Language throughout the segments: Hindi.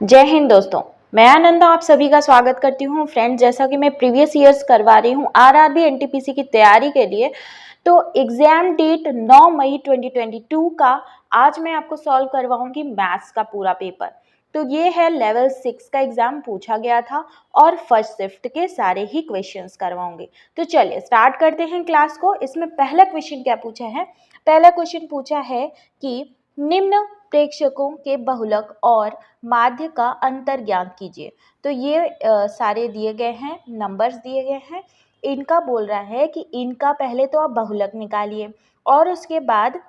जय हिंद दोस्तों। मैं आनंदा आप सभी का स्वागत करती हूँ। फ्रेंड्स, जैसा कि मैं प्रीवियस ईयर्स करवा रही हूँ आरआरबी एनटीपीसी की तैयारी के लिए, तो एग्जाम डेट 9 मई 2022 का आज मैं आपको सॉल्व करवाऊंगी मैथ्स का पूरा पेपर। तो ये है लेवल 6 का एग्जाम पूछा गया था और फर्स्ट शिफ्ट के सारे ही क्वेश्चंस करवाऊंगी। तो चलिए स्टार्ट करते हैं क्लास को। इसमें पहला क्वेश्चन क्या पूछा है? पहला क्वेश्चन पूछा है कि निम्न प्रेक्षकों के बहुलक और माध्य का अंतर ज्ञात कीजिए। तो ये सारे दिए गए हैं, नंबर्स दिए गए हैं। इनका बोल रहा है कि इनका पहले तो आप बहुलक निकालिए और उसके बाद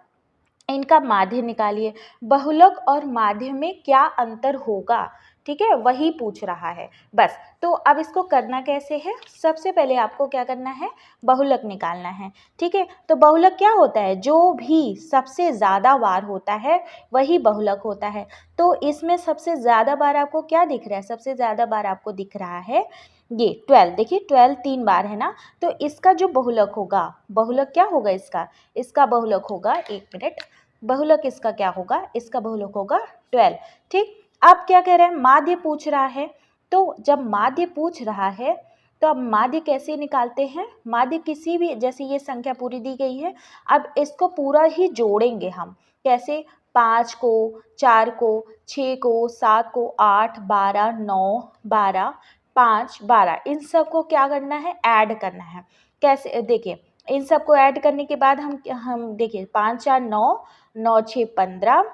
इनका माध्य निकालिए। बहुलक और माध्य में क्या अंतर होगा, ठीक है, वही पूछ रहा है बस। तो अब इसको करना कैसे है? सबसे पहले आपको क्या करना है? बहुलक निकालना है, ठीक है। तो बहुलक क्या होता है? जो भी सबसे ज़्यादा बार होता है वही बहुलक होता है। तो इसमें सबसे ज़्यादा बार आपको क्या दिख रहा है? सबसे ज़्यादा बार आपको दिख रहा है ये 12। देखिए 12 3 बार है ना, तो इसका जो बहुलक होगा, बहुलक क्या होगा इसका बहुलक होगा, एक मिनट, बहुलक इसका क्या होगा? इसका बहुलक होगा 12, ठीक। अब क्या कह रहे हैं? माध्य पूछ रहा है। तो जब माध्य पूछ रहा है तो अब माध्य कैसे निकालते हैं? माध्य किसी भी, जैसे ये संख्या पूरी दी गई है, अब इसको पूरा ही जोड़ेंगे हम। कैसे? 5 को, 4 को, 6 को, 7 को, 8, 12, 9, 12, 5, 12, इन सबको क्या करना है? ऐड करना है। कैसे? देखिए इन सबको ऐड करने के बाद हम देखिए 5 4 9, 9 6 15,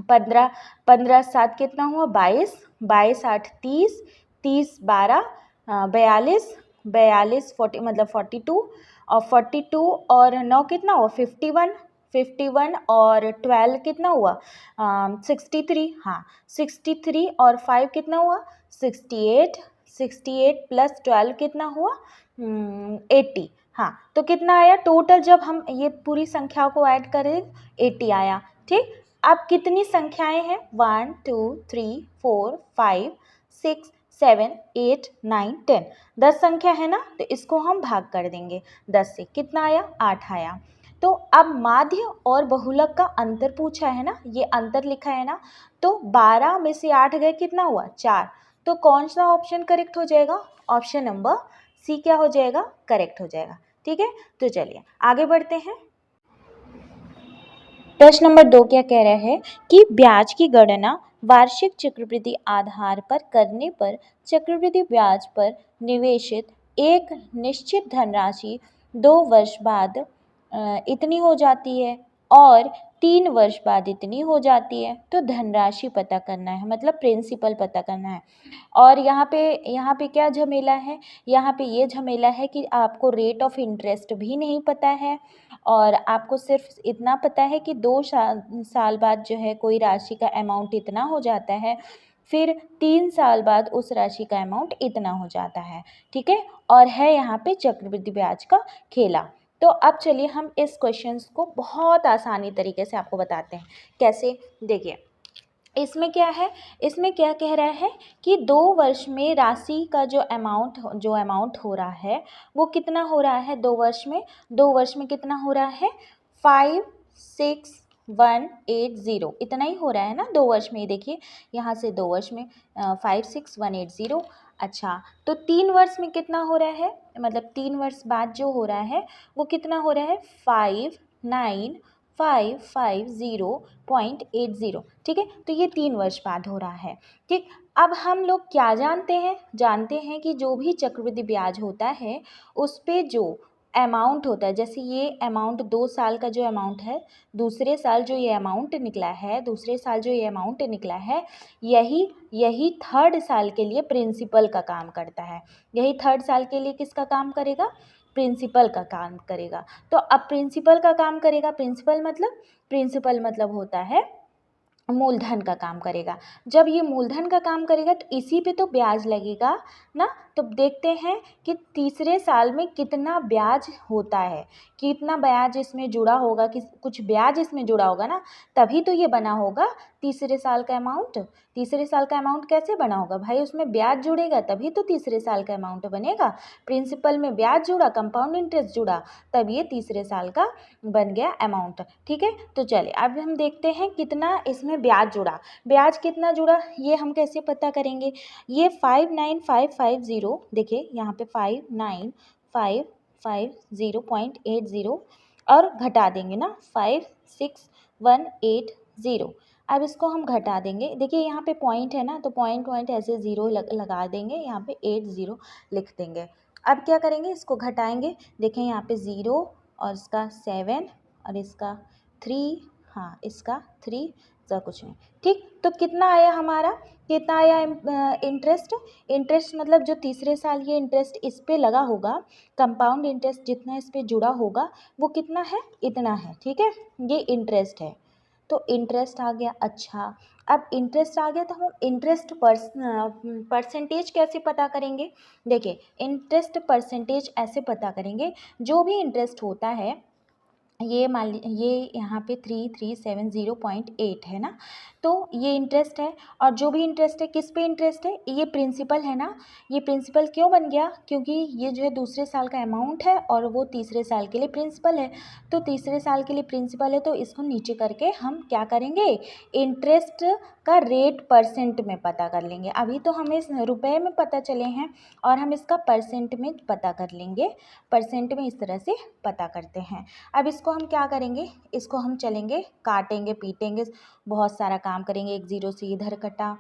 15 15 7 कितना हुआ? 22, 22 8 30, 30 12 42, 42 40 मतलब 42, और 42 और 9 कितना हुआ? 51, 51 और 12 कितना हुआ? 63, हाँ 63 और 5 कितना हुआ? 68, 68 प्लस 12 कितना हुआ? 80। हाँ, तो कितना आया टोटल? जब हम ये पूरी संख्या को ऐड करें 80 आया, ठीक। अब कितनी संख्याएं हैं? 1 2 3 4 5 6 7 8 9 10, 10 संख्या है ना, तो इसको हम भाग कर देंगे 10 से। कितना आया? 8 आया। तो अब माध्य और बहुलक का अंतर पूछा है ना, ये अंतर लिखा है ना, तो 12 में से 8 गए, कितना हुआ? 4। तो कौन सा ऑप्शन करेक्ट हो जाएगा? ऑप्शन नंबर सी क्या हो जाएगा? करेक्ट हो जाएगा, ठीक है। तो चलिए आगे बढ़ते हैं। प्रश्न नंबर 2 क्या कह रहा है कि ब्याज की गणना वार्षिक चक्रवृद्धि आधार पर करने पर चक्रवृद्धि ब्याज पर निवेशित एक निश्चित धनराशि 2 वर्ष बाद इतनी हो जाती है और 3 वर्ष बाद इतनी हो जाती है। तो धनराशि पता करना है, मतलब प्रिंसिपल पता करना है। और यहाँ पे क्या झमेला है? यहाँ पे ये झमेला है कि आपको रेट ऑफ इंटरेस्ट भी नहीं पता है और आपको सिर्फ इतना पता है कि 2 साल बाद जो है कोई राशि का अमाउंट इतना हो जाता है, फिर 3 साल बाद उस राशि का अमाउंट इतना हो जाता है, ठीक है। और है यहाँ पे चक्रवृद्धि ब्याज का खेला। तो अब चलिए हम इस क्वेश्चंस को बहुत आसानी तरीके से आपको बताते हैं। कैसे? देखिए इसमें क्या है? इसमें क्या कह रहा है कि 2 वर्ष में राशि का जो अमाउंट हो रहा है वो कितना हो रहा है? 2 वर्ष में, 2 वर्ष में कितना हो रहा है? 56180, इतना ही हो रहा है ना 2 वर्ष में। देखिए यहाँ से 2 वर्ष में 56180। अच्छा, तो 3 वर्ष में कितना हो रहा है? मतलब 3 वर्ष बाद जो हो रहा है वो कितना हो रहा है? 59550.80, ठीक है। तो ये 3 वर्ष बाद हो रहा है, ठीक। अब हम लोग क्या जानते हैं? जानते हैं कि जो भी चक्रवृद्धि ब्याज होता है उस पे जो अमाउंट होता है, जैसे ये अमाउंट 2 साल का जो अमाउंट है, दूसरे साल जो ये अमाउंट निकला है, यही थर्ड साल के लिए प्रिंसिपल का काम करता है। यही थर्ड साल के लिए किसका काम करेगा? प्रिंसिपल का काम करेगा। तो अब प्रिंसिपल का काम करेगा, प्रिंसिपल मतलब होता है मूलधन का काम करेगा। जब ये मूलधन का काम करेगा तो इसी पे तो ब्याज लगेगा ना। तो देखते हैं कि तीसरे साल में कितना ब्याज होता है, कितना ब्याज इसमें जुड़ा होगा, कि कुछ ब्याज इसमें जुड़ा होगा ना, तभी तो ये बना होगा तीसरे साल का अमाउंट। तीसरे साल का अमाउंट कैसे बना होगा भाई, उसमें ब्याज जुड़ेगा तभी तो तीसरे साल का अमाउंट बनेगा। प्रिंसिपल में ब्याज जुड़ा, कंपाउंड इंटरेस्ट जुड़ा, तब ये तीसरे साल का बन गया अमाउंट। ठीक है, तो चलिए अब हम देखते हैं कितना इसमें ब्याज जुड़ा। ब्याज कितना जुड़ा ये हम कैसे पता करेंगे। ये 59550, देखिए यहाँ पे 59550.80 और घटा देंगे ना 56180। अब इसको हम घटा देंगे, देखिए यहाँ पे पॉइंट है ना, तो पॉइंट ऐसे ज़ीरो लगा देंगे, यहाँ पे 80 लिख देंगे। अब क्या करेंगे, इसको घटाएंगे, देखें यहाँ पे 0 और इसका 7 और इसका 3, हाँ इसका 3 कुछ नहीं। ठीक, तो कितना आया हमारा, कितना आया इंटरेस्ट। इंटरेस्ट मतलब जो तीसरे साल ये इंटरेस्ट इस पे लगा होगा, कंपाउंड इंटरेस्ट जितना इस पे जुड़ा होगा वो कितना है, इतना है। ठीक है, ये इंटरेस्ट है, तो इंटरेस्ट आ गया। अच्छा, अब इंटरेस्ट आ गया तो हम इंटरेस्ट परसेंटेज कैसे पता करेंगे। देखिए इंटरेस्ट परसेंटेज ऐसे पता करेंगे, जो भी इंटरेस्ट होता है, ये मान ये यहाँ पे 3370.8 है ना, तो ये इंटरेस्ट है। और जो भी इंटरेस्ट है, किस पे इंटरेस्ट है, ये प्रिंसिपल है ना। ये प्रिंसिपल क्यों बन गया, क्योंकि ये जो है दूसरे साल का अमाउंट है और वो तीसरे साल के लिए प्रिंसिपल है। तो तीसरे साल के लिए प्रिंसिपल है, तो इसको नीचे करके हम क्या करेंगे, इंटरेस्ट का रेट परसेंट में पता कर लेंगे। अभी तो हमें रुपए में पता चले हैं और हम इसका परसेंट में पता कर लेंगे। परसेंट में इस तरह से पता करते हैं। अब इसको हम क्या करेंगे, इसको हम चलेंगे काटेंगे पीटेंगे, बहुत सारा काम करेंगे। एक ज़ीरो से इधर कटा,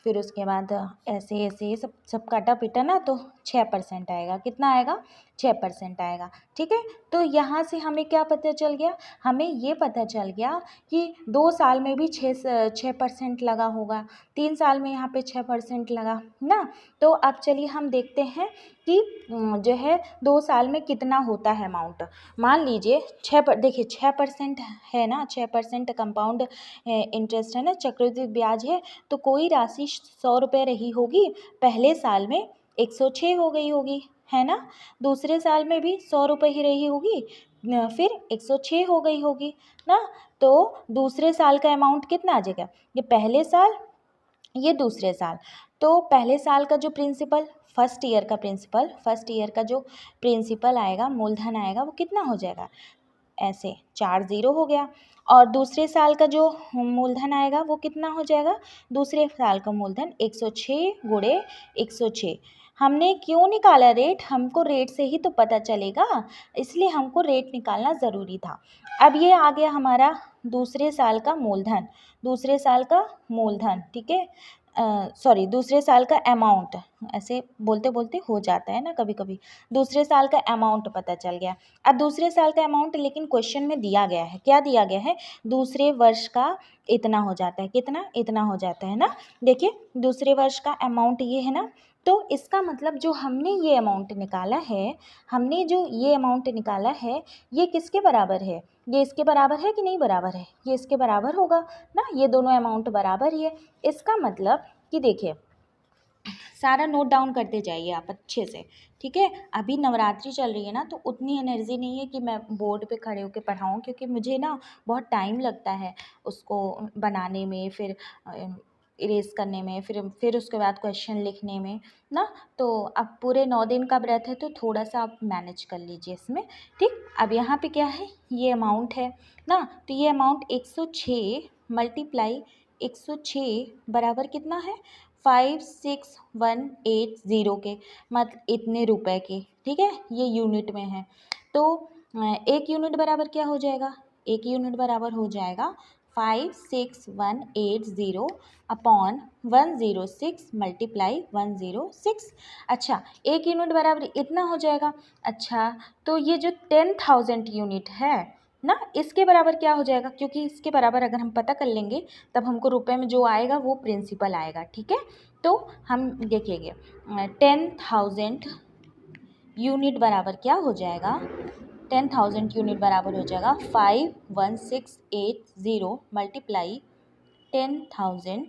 फिर उसके बाद ऐसे ऐसे सब काटा पीटा ना, तो 6% आएगा। कितना आएगा, 6% आएगा। ठीक है, तो यहाँ से हमें क्या पता चल गया, हमें ये पता चल गया कि 2 साल में भी 6% लगा होगा, 3 साल में यहाँ पे 6% लगा ना। तो अब चलिए हम देखते हैं कि जो है 2 साल में कितना होता है अमाउंट। मान लीजिए देखिए 6% है ना, 6% कंपाउंड इंटरेस्ट है ना, चक्रवृद्धि ब्याज है, तो कोई राशि 100 रुपये रही होगी, पहले साल में 106 हो गई होगी, है ना। दूसरे साल में भी 100 रुपये ही रही होगी, फिर 106 हो गई होगी ना। तो दूसरे साल का अमाउंट कितना आ जाएगा, ये पहले साल ये दूसरे साल। तो पहले साल का जो प्रिंसिपल, फर्स्ट ईयर का जो प्रिंसिपल आएगा, मूलधन आएगा, वो कितना हो जाएगा, ऐसे 40 हो गया। और दूसरे साल का जो मूलधन आएगा वो कितना हो जाएगा, दूसरे साल का मूलधन 106 गुणे 106। हमने क्यों निकाला रेट, हमको रेट से ही तो पता चलेगा, इसलिए हमको रेट निकालना ज़रूरी था। अब ये आ गया हमारा दूसरे साल का मूलधन, दूसरे साल का मूलधन, ठीक है, सॉरी दूसरे साल का अमाउंट, ऐसे बोलते बोलते हो जाता है ना कभी कभी। दूसरे साल का अमाउंट पता चल गया। अब दूसरे साल का अमाउंट लेकिन क्वेश्चन में दिया गया है, क्या दिया गया है, दूसरे वर्ष का इतना हो जाता है, कितना, इतना हो जाता है ना। देखिए दूसरे वर्ष का अमाउंट ये है ना, तो इसका मतलब जो हमने ये अमाउंट निकाला है, हमने जो ये अमाउंट निकाला है, ये किसके बराबर है, ये इसके बराबर है कि नहीं बराबर है, ये इसके बराबर होगा ना, ये दोनों अमाउंट बराबर ही है। इसका मतलब कि देखिए सारा नोट डाउन करते जाइए आप अच्छे से, ठीक है। अभी नवरात्रि चल रही है ना, तो उतनी एनर्जी नहीं है कि मैं बोर्ड पे खड़े होकर पढ़ाऊँ, क्योंकि मुझे ना बहुत टाइम लगता है उसको बनाने में, फिर इरेज करने में, फिर उसके बाद क्वेश्चन लिखने में ना। तो अब पूरे 9 दिन का व्रत है, तो थोड़ा सा आप मैनेज कर लीजिए इसमें, ठीक। अब यहाँ पे क्या है, ये अमाउंट है ना, तो ये अमाउंट 106 मल्टीप्लाई 106 बराबर कितना है, 56180 के, मतलब इतने रुपए के, ठीक है, ये यूनिट में है। तो एक यूनिट बराबर क्या हो जाएगा, एक यूनिट बराबर हो जाएगा 56180 अपॉन 106 मल्टीप्लाई 106। अच्छा, एक यूनिट बराबर इतना हो जाएगा। अच्छा, तो ये जो 10,000 यूनिट है ना, इसके बराबर क्या हो जाएगा, क्योंकि इसके बराबर अगर हम पता कर लेंगे तब हमको रुपए में जो आएगा वो प्रिंसिपल आएगा, ठीक है। तो हम देखिएगा 10,000 यूनिट बराबर क्या हो जाएगा, 10,000 यूनिट बराबर हो जाएगा 51680 मल्टीप्लाई 10,000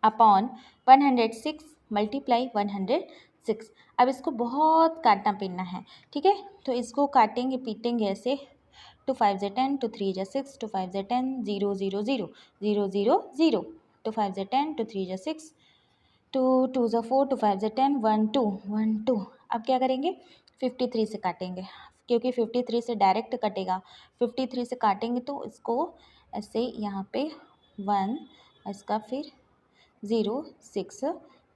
अपॉन 106 मल्टीप्लाई 106। अब इसको बहुत काटना पीटना है, ठीक है, तो इसको काटेंगे पीटेंगे ऐसे 2 5 ज़ा 10, 2 3 ज़ा 6, 2 5 ज़ा 10, 0 0 0 0 0 0, 2 5 ज़ा 10, 2 3 ज़ा 6, 2 2 ज़ा 4, 2 5 ज़ा 10, 1 2 1 2। अब क्या करेंगे, 53 से काटेंगे, क्योंकि 53 से डायरेक्ट कटेगा। 53 से काटेंगे तो इसको ऐसे यहाँ पे 1, इसका फिर 0 6,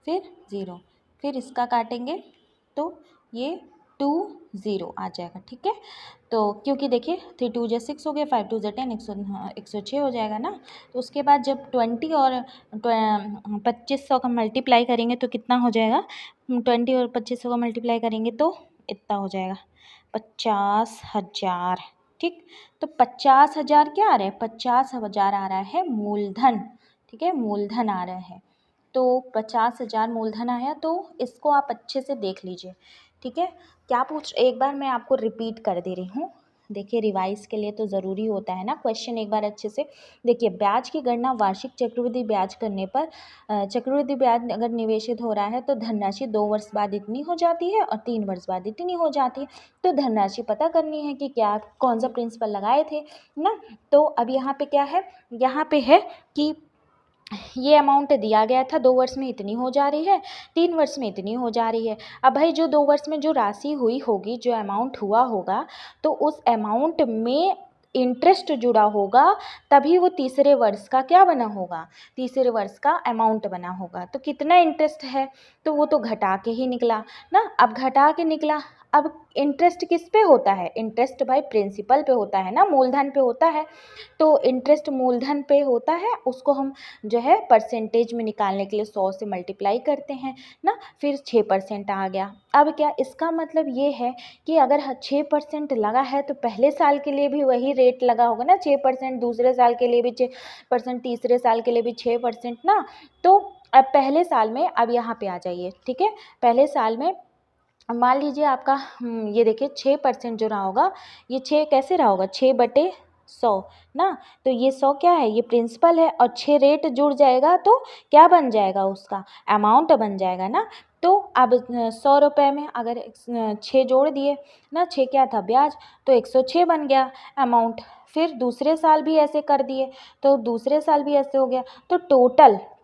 फिर 0, फिर इसका काटेंगे तो ये 2 0 आ जाएगा। ठीक है, तो क्योंकि देखिए 3 2 ज़ा 6 हो गया, 5 2 ज़ा 10, 106 हो जाएगा ना। तो उसके बाद जब 20 और 2500 का मल्टीप्लाई करेंगे तो कितना हो जाएगा, 20 और 2500 का मल्टीप्लाई करेंगे तो इतना हो जाएगा 50,000। ठीक, तो 50,000 क्या आ रहा है, 50,000 आ रहा है मूलधन। ठीक है, मूलधन आ रहा है, तो 50,000 मूलधन आया। तो इसको आप अच्छे से देख लीजिए। ठीक है, क्या पूछ, एक बार मैं आपको रिपीट कर दे रही हूँ। देखिए रिवाइज के लिए तो ज़रूरी होता है ना क्वेश्चन, एक बार अच्छे से देखिए। ब्याज की गणना वार्षिक चक्रवृद्धि ब्याज करने पर चक्रवृद्धि ब्याज अगर निवेशित हो रहा है तो धनराशि 2 वर्ष बाद इतनी हो जाती है और 3 वर्ष बाद इतनी हो जाती है। तो धनराशि पता करनी है कि क्या कौन सा प्रिंसिपल लगाए थे ना। तो अब यहाँ पे क्या है, यहाँ पे है कि ये अमाउंट दिया गया था, 2 वर्ष में इतनी हो जा रही है, 3 वर्ष में इतनी हो जा रही है। अब भाई जो 2 वर्ष में जो राशि हुई होगी, जो अमाउंट हुआ होगा, तो उस अमाउंट में इंटरेस्ट जुड़ा होगा, तभी वो तीसरे वर्ष का क्या बना होगा, तीसरे वर्ष का अमाउंट बना होगा। तो कितना इंटरेस्ट है, तो वो तो घटा के ही निकला ना। अब घटा के निकला, अब इंटरेस्ट किस पे होता है, इंटरेस्ट भाई प्रिंसिपल पे होता है ना, मूलधन पे होता है। तो इंटरेस्ट मूलधन पे होता है, उसको हम जो है परसेंटेज में निकालने के लिए 100 से मल्टीप्लाई करते हैं ना, फिर 6% आ गया। अब क्या, इसका मतलब ये है कि अगर 6% लगा है तो पहले साल के लिए भी वही रेट लगा होगा ना, 6%, दूसरे साल के लिए भी 6%, तीसरे साल के लिए भी 6% ना। तो अब पहले साल में, अब यहाँ पे आ जाइए। ठीक है, पहले साल में मान लीजिए आपका ये देखिए 6% जो रहा होगा, ये 6 कैसे रहा होगा, 6/100 ना। तो ये 100 क्या है, ये प्रिंसिपल है, और 6 रेट जुड़ जाएगा तो क्या बन जाएगा, उसका अमाउंट बन जाएगा ना। तो अब 100 रुपये में अगर 6 जोड़ दिए ना, 6 क्या था ब्याज, तो 106 बन गया अमाउंट। फिर दूसरे साल भी ऐसे कर दिए तो दूसरे साल भी ऐसे हो गया। तो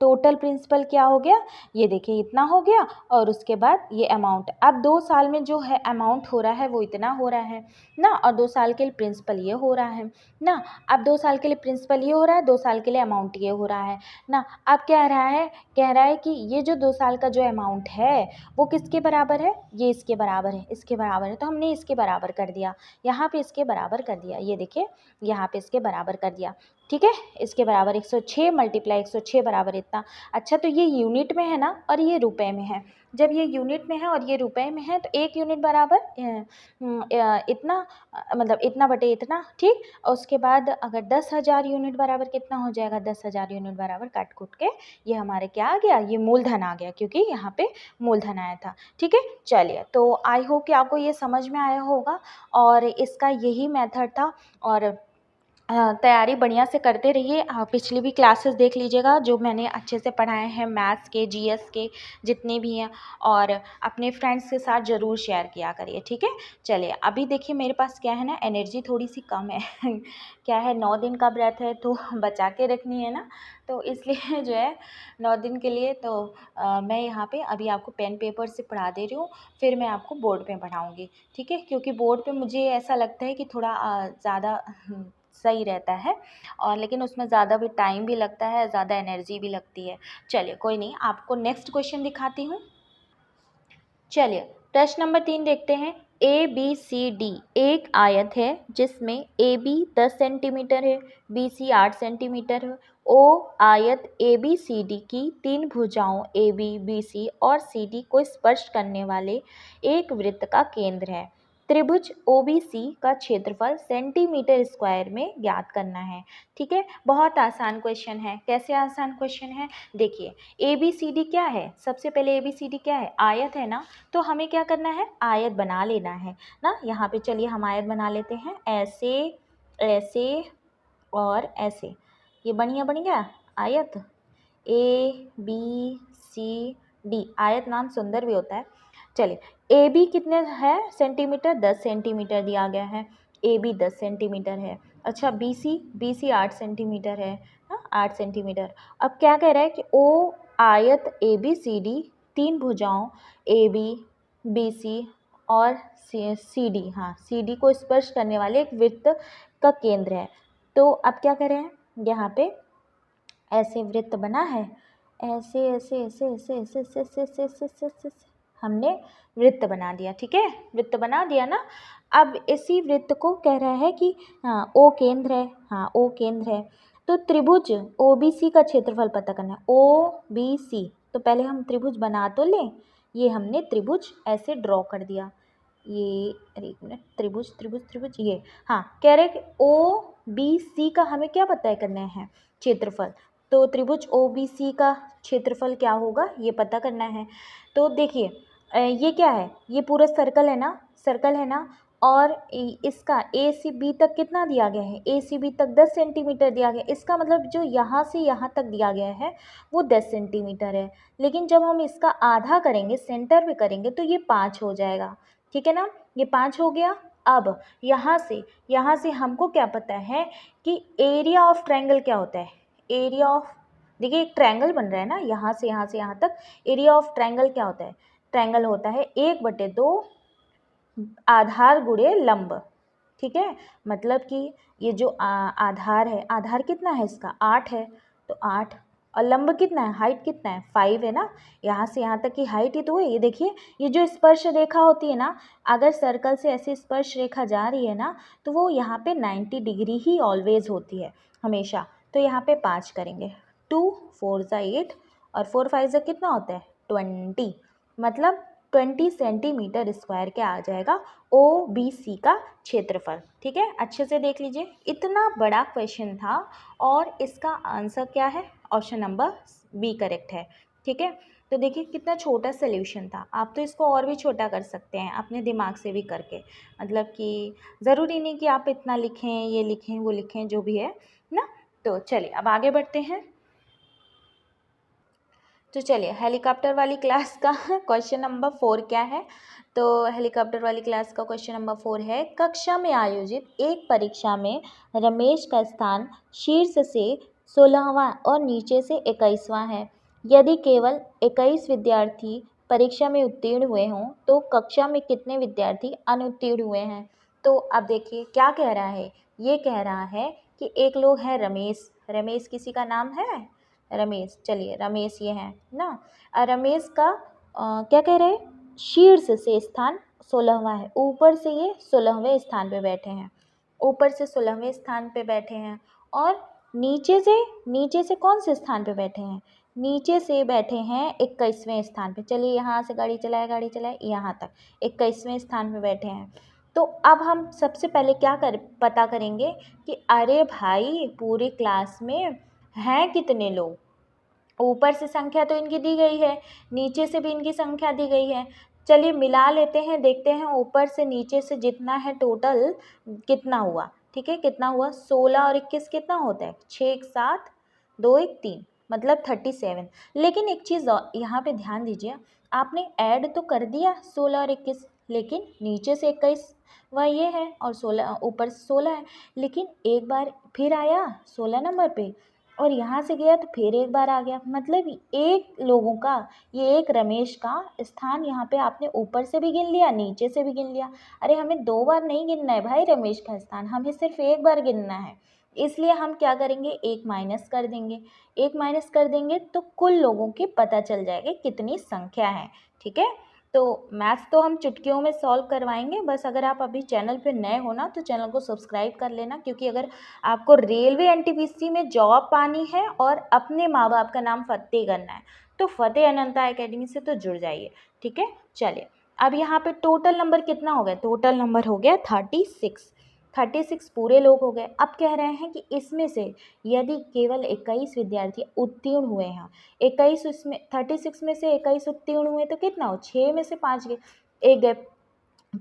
टोटल प्रिंसिपल क्या हो गया, ये देखिए इतना हो गया, और उसके बाद ये अमाउंट। अब 2 साल में जो है अमाउंट हो रहा है वो इतना हो रहा है ना, और 2 साल के लिए प्रिंसिपल ये हो रहा है ना। अब 2 साल के लिए प्रिंसिपल ये हो रहा है, 2 साल के लिए अमाउंट ये हो रहा है ना। अब कह रहा है कि ये जो 2 साल का जो अमाउंट है वो किसके बराबर है, ये इसके बराबर है, इसके बराबर है। तो हमने इसके बराबर कर दिया, यहाँ पे इसके बराबर कर दिया, ये देखिए यहाँ पे इसके बराबर कर दिया। ठीक है, इसके बराबर 106 मल्टीप्लाई 106 बराबर इतना। अच्छा, तो ये यूनिट में है ना, और ये रुपए में है। जब ये यूनिट में है और ये रुपए में है तो 1 यूनिट बराबर इतना, मतलब इतना बटे इतना। ठीक, और उसके बाद अगर 10,000 यूनिट बराबर कितना हो जाएगा, 10,000 यूनिट बराबर काट कूट के ये हमारे क्या आ गया, ये मूलधन आ गया, क्योंकि यहाँ पे मूलधन आया था। ठीक है, चलिए, तो आई होप कि आपको ये समझ में आया होगा, और इसका यही मेथड था। और तैयारी बढ़िया से करते रहिए। पिछली भी क्लासेस देख लीजिएगा जो मैंने अच्छे से पढ़ाए हैं, मैथ्स के, जीएस के जितने भी हैं, और अपने फ्रेंड्स के साथ ज़रूर शेयर किया करिए। ठीक है, चलिए, अभी देखिए मेरे पास क्या है ना, एनर्जी थोड़ी सी कम है क्या है, 9 दिन का व्रत है तो बचा के रखनी है ना, तो इसलिए जो है 9 दिन के लिए तो मैं यहाँ पे अभी आपको पेन पेपर से पढ़ा दे रही हूँ, फिर मैं आपको बोर्ड पे पढ़ाऊँगी। ठीक है, क्योंकि बोर्ड पे मुझे ऐसा लगता है कि थोड़ा ज़्यादा सही रहता है, और लेकिन उसमें ज़्यादा भी टाइम भी लगता है, ज़्यादा एनर्जी भी लगती है। चलिए कोई नहीं, आपको नेक्स्ट क्वेश्चन दिखाती हूँ। चलिए, प्रश्न नंबर 3 देखते हैं। ए बी सी डी एक आयत है जिसमें ए बी 10 सेंटीमीटर है, बी सी 8 सेंटीमीटर है। ओ आयत ए बी सी डी की 3 भुजाओं ए बी, बी सी और सी डी को स्पर्श करने वाले एक वृत्त का केंद्र है। त्रिभुज ओ बी सी का क्षेत्रफल सेंटीमीटर स्क्वायर में ज्ञात करना है। ठीक है, बहुत आसान क्वेश्चन है। कैसे आसान क्वेश्चन है, देखिए ए बी सी डी क्या है, सबसे पहले ए बी सी डी क्या है, आयत है ना। तो हमें क्या करना है, आयत बना लेना है ना। यहाँ पे चलिए हम आयत बना लेते हैं, ऐसे ऐसे और ऐसे, ये बन गया आयत। ए बी सी डी, आयत नाम सुंदर भी होता है। चलिए, ए बी कितने है सेंटीमीटर, 10 सेंटीमीटर दिया गया है। ए बी 10 सेंटीमीटर है। अच्छा बी सी 8 सेंटीमीटर है, हाँ 8 सेंटीमीटर। अब क्या कह रहा है कि ओ आयत ए बी सी डी, 3 भुजाओं ए बी सी और सी डी, हाँ सी डी को स्पर्श करने वाले एक वृत्त का केंद्र है। तो अब क्या कह रहे हैं, यहाँ पे ऐसे वृत्त बना है, ऐसे ऐसे ऐसे ऐसे ऐसे ऐसे ऐसे ऐसे ऐसे ऐसे ऐसे ऐसे हमने वृत्त बना दिया, ठीक है, वृत्त बना दिया ना। अब इसी वृत्त को कह रहा है कि हाँ ओ केंद्र है, हाँ ओ केंद्र है। तो त्रिभुज ओ बी सी का क्षेत्रफल पता करना है, ओ बी सी। तो पहले हम त्रिभुज बना तो लें, ये हमने त्रिभुज ऐसे ड्रॉ कर दिया, ये अरे एक मिनट, त्रिभुज त्रिभुज त्रिभुज, ये हाँ कह रहे कि ओ बी सी का हमें क्या पता करना है, क्षेत्रफल। तो त्रिभुज ओ बी सी का क्षेत्रफल क्या होगा ये पता करना है। तो देखिए ये क्या है, ये पूरा सर्कल है ना, सर्कल है ना, और इसका ए सी बी तक कितना दिया गया है, ए सी बी तक 10 सेंटीमीटर दिया गया। इसका मतलब जो यहाँ से यहाँ तक दिया गया है वो 10 सेंटीमीटर है। लेकिन जब हम इसका आधा करेंगे, सेंटर पे करेंगे, तो ये 5 हो जाएगा, ठीक है ना, ये 5 हो गया। अब यहाँ से हमको क्या पता है कि एरिया ऑफ ट्रायंगल क्या होता है, एरिया ऑफ, देखिए एक ट्रायंगल बन रहा है ना, यहाँ से यहाँ तक, एरिया ऑफ ट्रायंगल क्या होता है, ट्रायंगल होता है 1/2 आधार गुणे लंब, ठीक है। मतलब कि ये जो आधार है, आधार कितना है इसका 8 है, तो 8, और लंब कितना है, हाइट कितना है 5 है ना, यहाँ से यहाँ तक की हाइट ही तो है। ये देखिए ये जो स्पर्श रेखा होती है ना, अगर सर्कल से ऐसी स्पर्श रेखा जा रही है ना, तो वो यहाँ पे 90 डिग्री ही ऑलवेज होती है हमेशा। तो यहाँ पे 5 करेंगे, 2 4 ज़ा 8 और 4 5 ज़ा कितना होता है 20, मतलब 20 सेंटीमीटर स्क्वायर क्या आ जाएगा ओ बी सी का क्षेत्रफल, ठीक है। अच्छे से देख लीजिए, इतना बड़ा क्वेश्चन था और इसका आंसर क्या है, ऑप्शन नंबर बी करेक्ट है, ठीक है। तो देखिए कितना छोटा सोल्यूशन था, आप तो इसको और भी छोटा कर सकते हैं अपने दिमाग से भी करके, मतलब कि ज़रूरी नहीं कि आप इतना लिखें, ये लिखें वो लिखें, जो भी है ना। तो चलिए अब आगे बढ़ते हैं। तो चलिए हेलीकॉप्टर वाली क्लास का क्वेश्चन नंबर 4 क्या है। तो हेलीकॉप्टर वाली क्लास का क्वेश्चन नंबर 4 है, कक्षा में आयोजित एक परीक्षा में रमेश का स्थान शीर्ष से 16वां और नीचे से 21वां है। यदि केवल 21 विद्यार्थी परीक्षा में उत्तीर्ण हुए हों तो कक्षा में कितने विद्यार्थी अनुत्तीर्ण हुए हैं। तो अब देखिए क्या कह रहा है, ये कह रहा है कि एक लोग है रमेश, रमेश किसी का नाम है रमेश, चलिए रमेश ये है ना, रमेश का क्या कह रहे हैं, शीर्ष से स्थान 16वां है, ऊपर से ये 16वें स्थान पे बैठे हैं, ऊपर से 16वें स्थान पे बैठे हैं, और नीचे से कौन से स्थान पे बैठे हैं, नीचे से बैठे हैं 21वें स्थान पे। चलिए यहाँ से गाड़ी चलाए यहाँ तक 21वें स्थान पे बैठे हैं। तो अब हम सबसे पहले क्या पता करेंगे कि अरे भाई पूरी क्लास में हैं कितने लोग, ऊपर से संख्या तो इनकी दी गई है, नीचे से भी इनकी संख्या दी गई है। चलिए मिला लेते हैं, देखते हैं ऊपर से नीचे से जितना है टोटल कितना हुआ, ठीक है, कितना हुआ 16 और 21 कितना होता है 6 1 7 2 1 3, मतलब 37। लेकिन एक चीज़ यहाँ पे ध्यान दीजिए, आपने ऐड तो कर दिया 16 और 21, लेकिन नीचे से 21 वह ये है और 16 ऊपर से 16 है, लेकिन एक बार फिर आया 16 नंबर पे और यहाँ से गया तो फिर एक बार आ गया, मतलब एक लोगों का, ये एक रमेश का स्थान यहाँ पे आपने ऊपर से भी गिन लिया नीचे से भी गिन लिया। अरे हमें 2 बार नहीं गिनना है भाई रमेश का स्थान, हमें सिर्फ एक बार गिनना है। इसलिए हम क्या करेंगे, एक माइनस कर देंगे, एक माइनस कर देंगे तो कुल लोगों की पता चल जाएगी कितनी संख्या है, ठीक है। तो मैथ्स तो हम चुटकियों में सॉल्व करवाएंगे, बस अगर आप अभी चैनल पे नए हो ना तो चैनल को सब्सक्राइब कर लेना, क्योंकि अगर आपको रेलवे एनटीपीसी में जॉब पानी है और अपने माँ बाप का नाम फतेह करना है तो फतेह अनंता एकेडमी से तो जुड़ जाइए, ठीक है। चलिए अब यहाँ पे टोटल नंबर कितना हो गया, टोटल नंबर हो गया 36 पूरे लोग हो गए। अब कह रहे हैं कि इसमें से यदि केवल 21 विद्यार्थी उत्तीर्ण हुए हैं, 21 उसमें 36 में से 21 उत्तीर्ण हुए तो कितना हो, 6 में से 5 गए, एक गए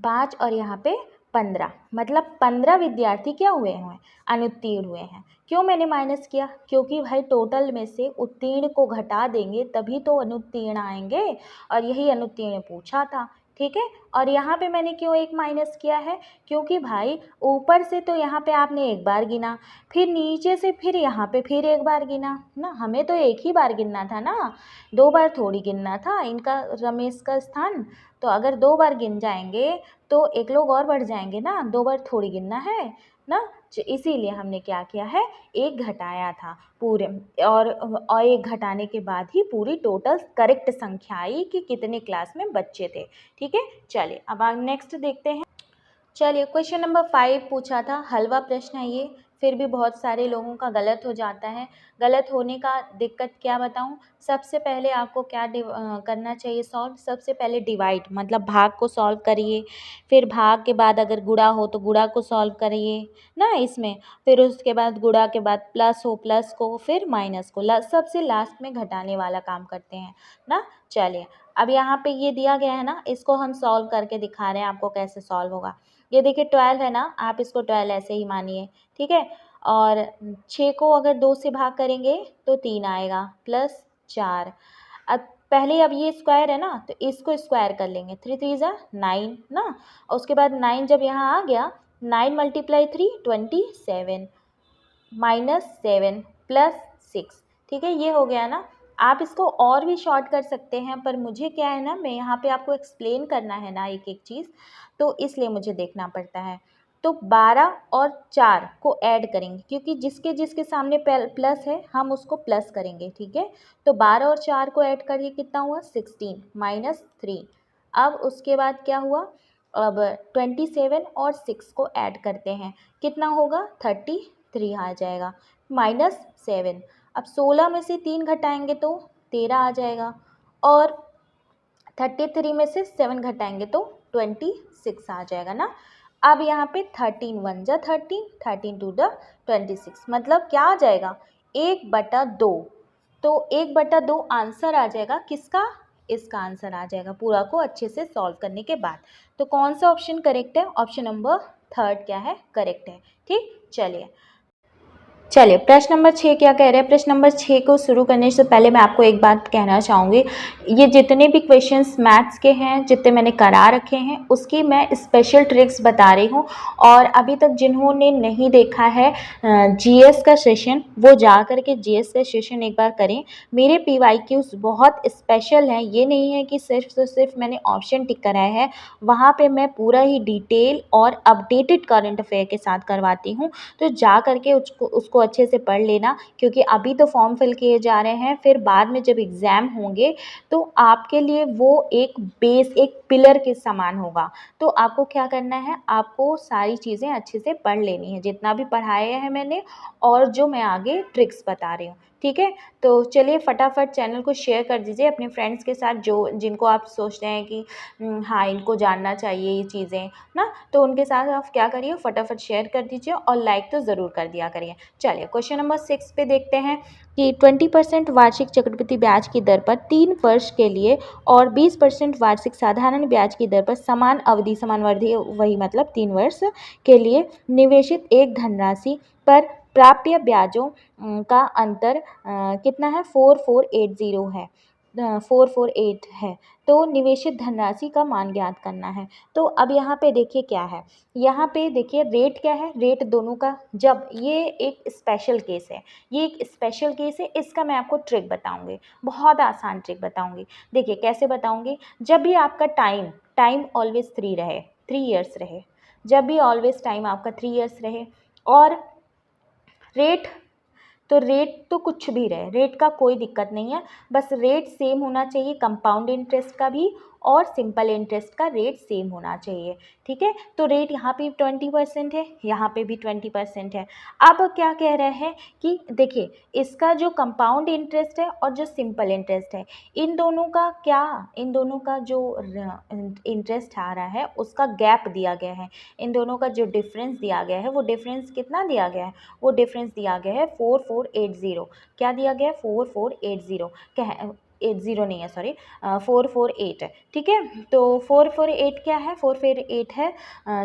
5 और यहाँ पे 15, मतलब 15 विद्यार्थी क्या हुए हैं, अनुत्तीर्ण हुए हैं। क्यों मैंने माइनस किया, क्योंकि भाई टोटल में से उत्तीर्ण को घटा देंगे तभी तो अनुत्तीर्ण आएंगे, और यही अनुत्तीर्ण पूछा था, ठीक है। और यहाँ पे मैंने क्यों एक माइनस किया है, क्योंकि भाई ऊपर से तो यहाँ पे आपने एक बार गिना, फिर नीचे से फिर यहाँ पे फिर एक बार गिना ना, हमें तो एक ही बार गिनना था ना, 2 बार थोड़ी गिनना था इनका रमेश का स्थान। तो अगर 2 बार गिन जाएंगे तो एक लोग और बढ़ जाएंगे ना, 2 बार थोड़ी गिनना है ना। इसीलिए हमने क्या किया है, एक घटाया था पूरे, और एक घटाने के बाद ही पूरी टोटल करेक्ट संख्या आई कि कितने क्लास में बच्चे थे। ठीक है, चलिए अब नेक्स्ट देखते हैं। चलिए क्वेश्चन नंबर 5 पूछा था, हलवा प्रश्न है ये, फिर भी बहुत सारे लोगों का गलत हो जाता है। गलत होने का दिक्कत क्या बताऊं, सबसे पहले आपको क्या करना चाहिए सॉल्व, सबसे पहले डिवाइड मतलब भाग को सॉल्व करिए, फिर भाग के बाद अगर गुणा हो तो गुणा को सॉल्व करिए ना इसमें, फिर उसके बाद गुणा के बाद प्लस हो प्लस को, फिर माइनस को, सबसे लास्ट में घटाने वाला काम करते हैं ना। चलिए अब यहाँ पे ये दिया गया है ना, इसको हम सॉल्व करके दिखा रहे हैं आपको कैसे सॉल्व होगा। ये देखिए 12 है ना, आप इसको 12 ऐसे ही मानिए, ठीक है। और 6 को अगर 2 से भाग करेंगे तो 3 आएगा प्लस 4। अब पहले अब ये स्क्वायर है ना, तो इसको स्क्वायर कर लेंगे, 3 3 ज़ा 9 ना, और उसके बाद 9 जब यहाँ आ गया, 9 × 3 27 -7 प्लस 6, ठीक है, ये हो गया ना। आप इसको और भी शॉर्ट कर सकते हैं, पर मुझे क्या है ना, मैं यहाँ पे आपको एक्सप्लेन करना है ना एक एक चीज़, तो इसलिए मुझे देखना पड़ता है। तो 12 और 4 को ऐड करेंगे, क्योंकि जिसके जिसके सामने प्लस है हम उसको प्लस करेंगे, ठीक है। तो 12 और 4 को ऐड करिए, कितना हुआ 16 -3। अब उसके बाद क्या हुआ, अब 27 और 6 को ऐड करते हैं, कितना होगा 33 आ जाएगा -7। अब 16 में से 3 घटाएंगे तो 13 आ जाएगा, और 33 में से 7 घटाएंगे तो 26 आ जाएगा ना। अब यहाँ पे 13 1 जा 13, 13 2 जा 26, मतलब क्या आ जाएगा 1/2। तो 1/2 आंसर आ जाएगा किसका, इसका आंसर आ जाएगा पूरा को अच्छे से सॉल्व करने के बाद। तो कौन सा ऑप्शन करेक्ट है, ऑप्शन नंबर 3 क्या है, करेक्ट है। ठीक, चलिए प्रश्न नंबर 6 क्या कह रहे हैं। प्रश्न नंबर 6 को शुरू करने से पहले मैं आपको एक बात कहना चाहूँगी, ये जितने भी क्वेश्चंस मैथ्स के हैं जितने मैंने करा रखे हैं उसकी मैं स्पेशल ट्रिक्स बता रही हूँ, और अभी तक जिन्होंने नहीं देखा है जीएस का सेशन, वो जा कर के जीएस का सेशन एक बार करें। मेरे PYQs बहुत स्पेशल हैं, ये नहीं है कि सिर्फ मैंने ऑप्शन टिक कराया है, वहाँ पर मैं पूरा ही डिटेल और अपडेटेड करंट अफेयर के साथ करवाती हूँ। तो जा करके उसको अच्छे से पढ़ लेना, क्योंकि अभी तो फॉर्म फिल किए जा रहे हैं, फिर बाद में जब एग्ज़ाम होंगे तो आपके लिए वो एक बेस, एक पिलर के समान होगा। तो आपको क्या करना है, आपको सारी चीज़ें अच्छे से पढ़ लेनी है, जितना भी पढ़ाया है मैंने और जो मैं आगे ट्रिक्स बता रही हूँ, ठीक है। तो चलिए फटाफट चैनल को शेयर कर दीजिए अपने फ्रेंड्स के साथ, जो जिनको आप सोचते हैं कि हाँ इनको जानना चाहिए ये चीज़ें ना, तो उनके साथ आप क्या करिए, फटाफट शेयर कर दीजिए और लाइक तो ज़रूर कर दिया करिए। चलिए क्वेश्चन नंबर 6 पे देखते हैं कि 20% वार्षिक चक्रवृद्धि ब्याज की दर पर 3 वर्ष के लिए और 20% वार्षिक साधारण ब्याज की दर पर समान अवधि, समान अवधि वही मतलब 3 वर्ष के लिए निवेशित एक धनराशि पर प्राप्य ब्याजों का अंतर कितना है, 4480 है, 448 है। तो निवेशित धनराशि का मान ज्ञात करना है। तो अब यहाँ पे देखिए क्या है, यहाँ पे देखिए रेट क्या है, रेट दोनों का, जब ये एक स्पेशल केस है, ये एक स्पेशल केस है, इसका मैं आपको ट्रिक बताऊंगी, बहुत आसान ट्रिक बताऊंगी। देखिए कैसे बताऊंगी, जब भी आपका टाइम ऑलवेज 3 रहे, 3 इयर्स रहे, जब भी ऑलवेज टाइम आपका 3 इयर्स रहे, और रेट रेट तो कुछ भी रहे, रेट का कोई दिक्कत नहीं है, बस रेट सेम होना चाहिए, कंपाउंड इंटरेस्ट का भी और सिंपल इंटरेस्ट का रेट सेम होना चाहिए, ठीक है। तो रेट यहाँ पे 20% है, यहाँ पे भी 20% है। अब क्या कह रहे हैं कि देखिए इसका जो कंपाउंड इंटरेस्ट है और जो सिंपल इंटरेस्ट है, इन दोनों का जो इंटरेस्ट आ रहा है उसका गैप दिया गया है, इन दोनों का जो डिफरेंस दिया गया है, वो डिफरेंस कितना दिया गया है, वो डिफरेंस दिया गया है 4480। क्या दिया गया है, 4480। 448 नहीं है, सॉरी 448 है, ठीक है। तो 448 क्या है, 448 है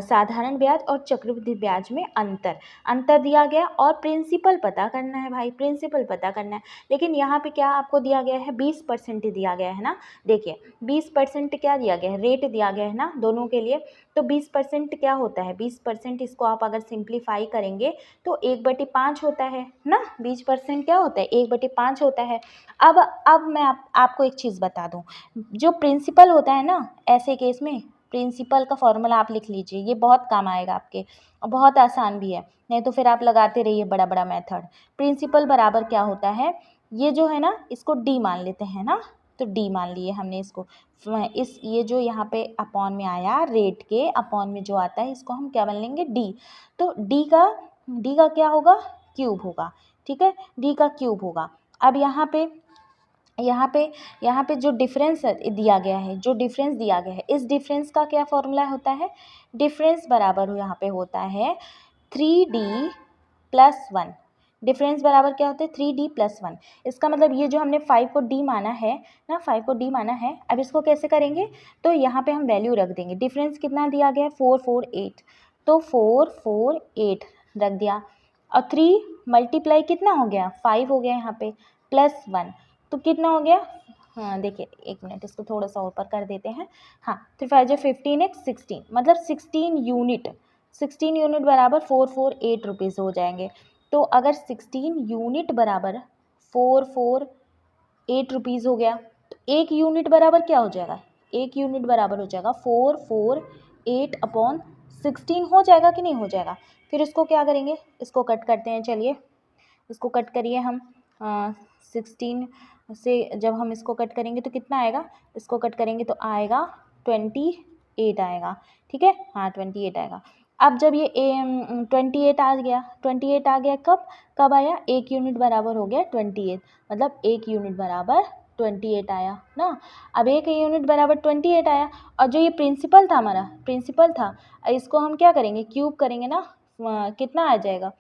साधारण ब्याज और चक्रवृद्धि ब्याज में अंतर दिया गया और प्रिंसिपल पता करना है भाई, प्रिंसिपल पता करना है। लेकिन यहाँ पे क्या आपको दिया गया है, 20% दिया गया है ना। देखिए 20% क्या दिया गया है, रेट दिया गया है ना दोनों के लिए। तो 20% क्या होता है, 20% इसको आप अगर सिंप्लीफाई करेंगे तो 1/5 होता है ना। 20% क्या होता है, 1/5 होता है। अब मैं आपको एक चीज़ बता दूं, जो प्रिंसिपल होता है ना, ऐसे केस में प्रिंसिपल का फॉर्मूला आप लिख लीजिए, ये बहुत काम आएगा आपके और बहुत आसान भी है, नहीं तो फिर आप लगाते रहिए बड़ा बड़ा मेथड। प्रिंसिपल बराबर क्या होता है, ये जो है ना इसको डी मान लेते हैं ना, तो डी मान लिए हमने इसको, इस ये जो यहाँ पे अपॉन में आया रेट के अपॉन में जो आता है इसको हम क्या मान लेंगे, डी। तो डी का क्या होगा, क्यूब होगा, ठीक है, डी का क्यूब होगा। अब यहाँ पे जो डिफरेंस दिया गया है, जो डिफरेंस दिया गया है, इस डिफरेंस का क्या फॉर्मूला होता है, डिफरेंस बराबर यहाँ पे होता है 3D+1। डिफरेंस बराबर क्या होता है, 3D+1। इसका मतलब ये जो हमने 5 को डी माना है ना, 5 को डी माना है, अब इसको कैसे करेंगे, तो यहाँ पे हम वैल्यू रख देंगे। डिफरेंस कितना दिया गया है, 448, तो 448 रख दिया और 3 मल्टीप्लाई कितना हो गया, 5 हो गया यहाँ पे, +1 तो कितना हो गया, हाँ देखिए 1 मिनट इसको थोड़ा सा ऊपर कर देते हैं। हाँ 3 5 जो 15 x 16, मतलब 16 यूनिट बराबर 448 रुपीज़ हो जाएंगे। तो अगर 16 यूनिट बराबर 448 रुपीज़ हो गया तो 1 यूनिट बराबर क्या हो जाएगा, 1 यूनिट बराबर हो जाएगा 448/16 हो जाएगा कि नहीं हो जाएगा। फिर इसको क्या करेंगे, इसको कट करते हैं, चलिए इसको कट करिए हम। 16 से जब हम इसको कट करेंगे तो कितना आएगा, इसको कट करेंगे तो आएगा 28 आएगा, ठीक है, हाँ 28 आएगा। अब जब ये 28 आ गया, 28 आ गया कब आया, 1 यूनिट बराबर हो गया 28, मतलब 1 यूनिट बराबर 28 आया ना। अब 1 यूनिट बराबर 28 आया और जो ये प्रिंसिपल था हमारा, प्रिंसिपल था, इसको हम क्या करेंगे, क्यूब करेंगे ना, कितना आ जाएगा,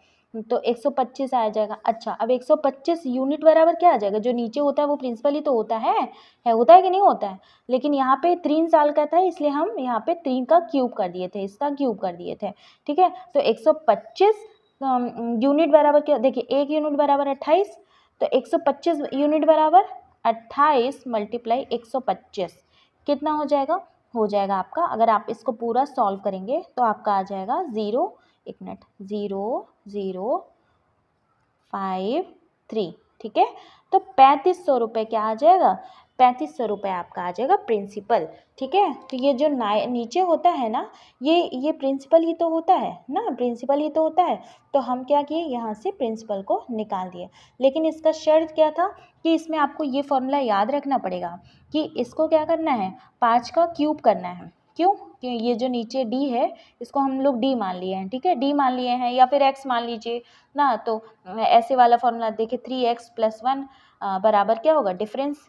तो 125 आ जाएगा। अच्छा अब 125 यूनिट बराबर क्या आ जाएगा, जो नीचे होता है वो प्रिंसिपल ही तो होता है होता है कि नहीं होता है। लेकिन यहाँ पे 3 साल का था इसलिए हम यहाँ पे 3 का क्यूब कर दिए थे, इसका क्यूब कर दिए थे, ठीक है। तो 125 यूनिट बराबर क्या, देखिए 1 यूनिट बराबर 28, तो 125 यूनिट बराबर 28 × 125 कितना हो जाएगा आपका, अगर आप इसको पूरा सॉल्व करेंगे तो आपका आ जाएगा 0.005 3, ठीक है। तो 3500 रुपये क्या आ जाएगा, 3500 रुपये आपका आ जाएगा प्रिंसिपल, ठीक है। तो ये जो नीचे होता है ना, ये प्रिंसिपल ही तो होता है ना, प्रिंसिपल ही तो होता है। तो हम क्या किए, यहाँ से प्रिंसिपल को निकाल दिए। लेकिन इसका शर्त क्या था कि इसमें आपको ये फॉर्मूला याद रखना पड़ेगा कि इसको क्या करना है, 5 का क्यूब करना है। क्यों, कि ये जो नीचे डी है इसको हम लोग डी मान लिए हैं, ठीक है, डी मान लिए हैं या फिर एक्स मान लीजिए ना। तो ऐसे वाला फॉर्मूला देखिए 3x + 1 बराबर क्या होगा, डिफरेंस,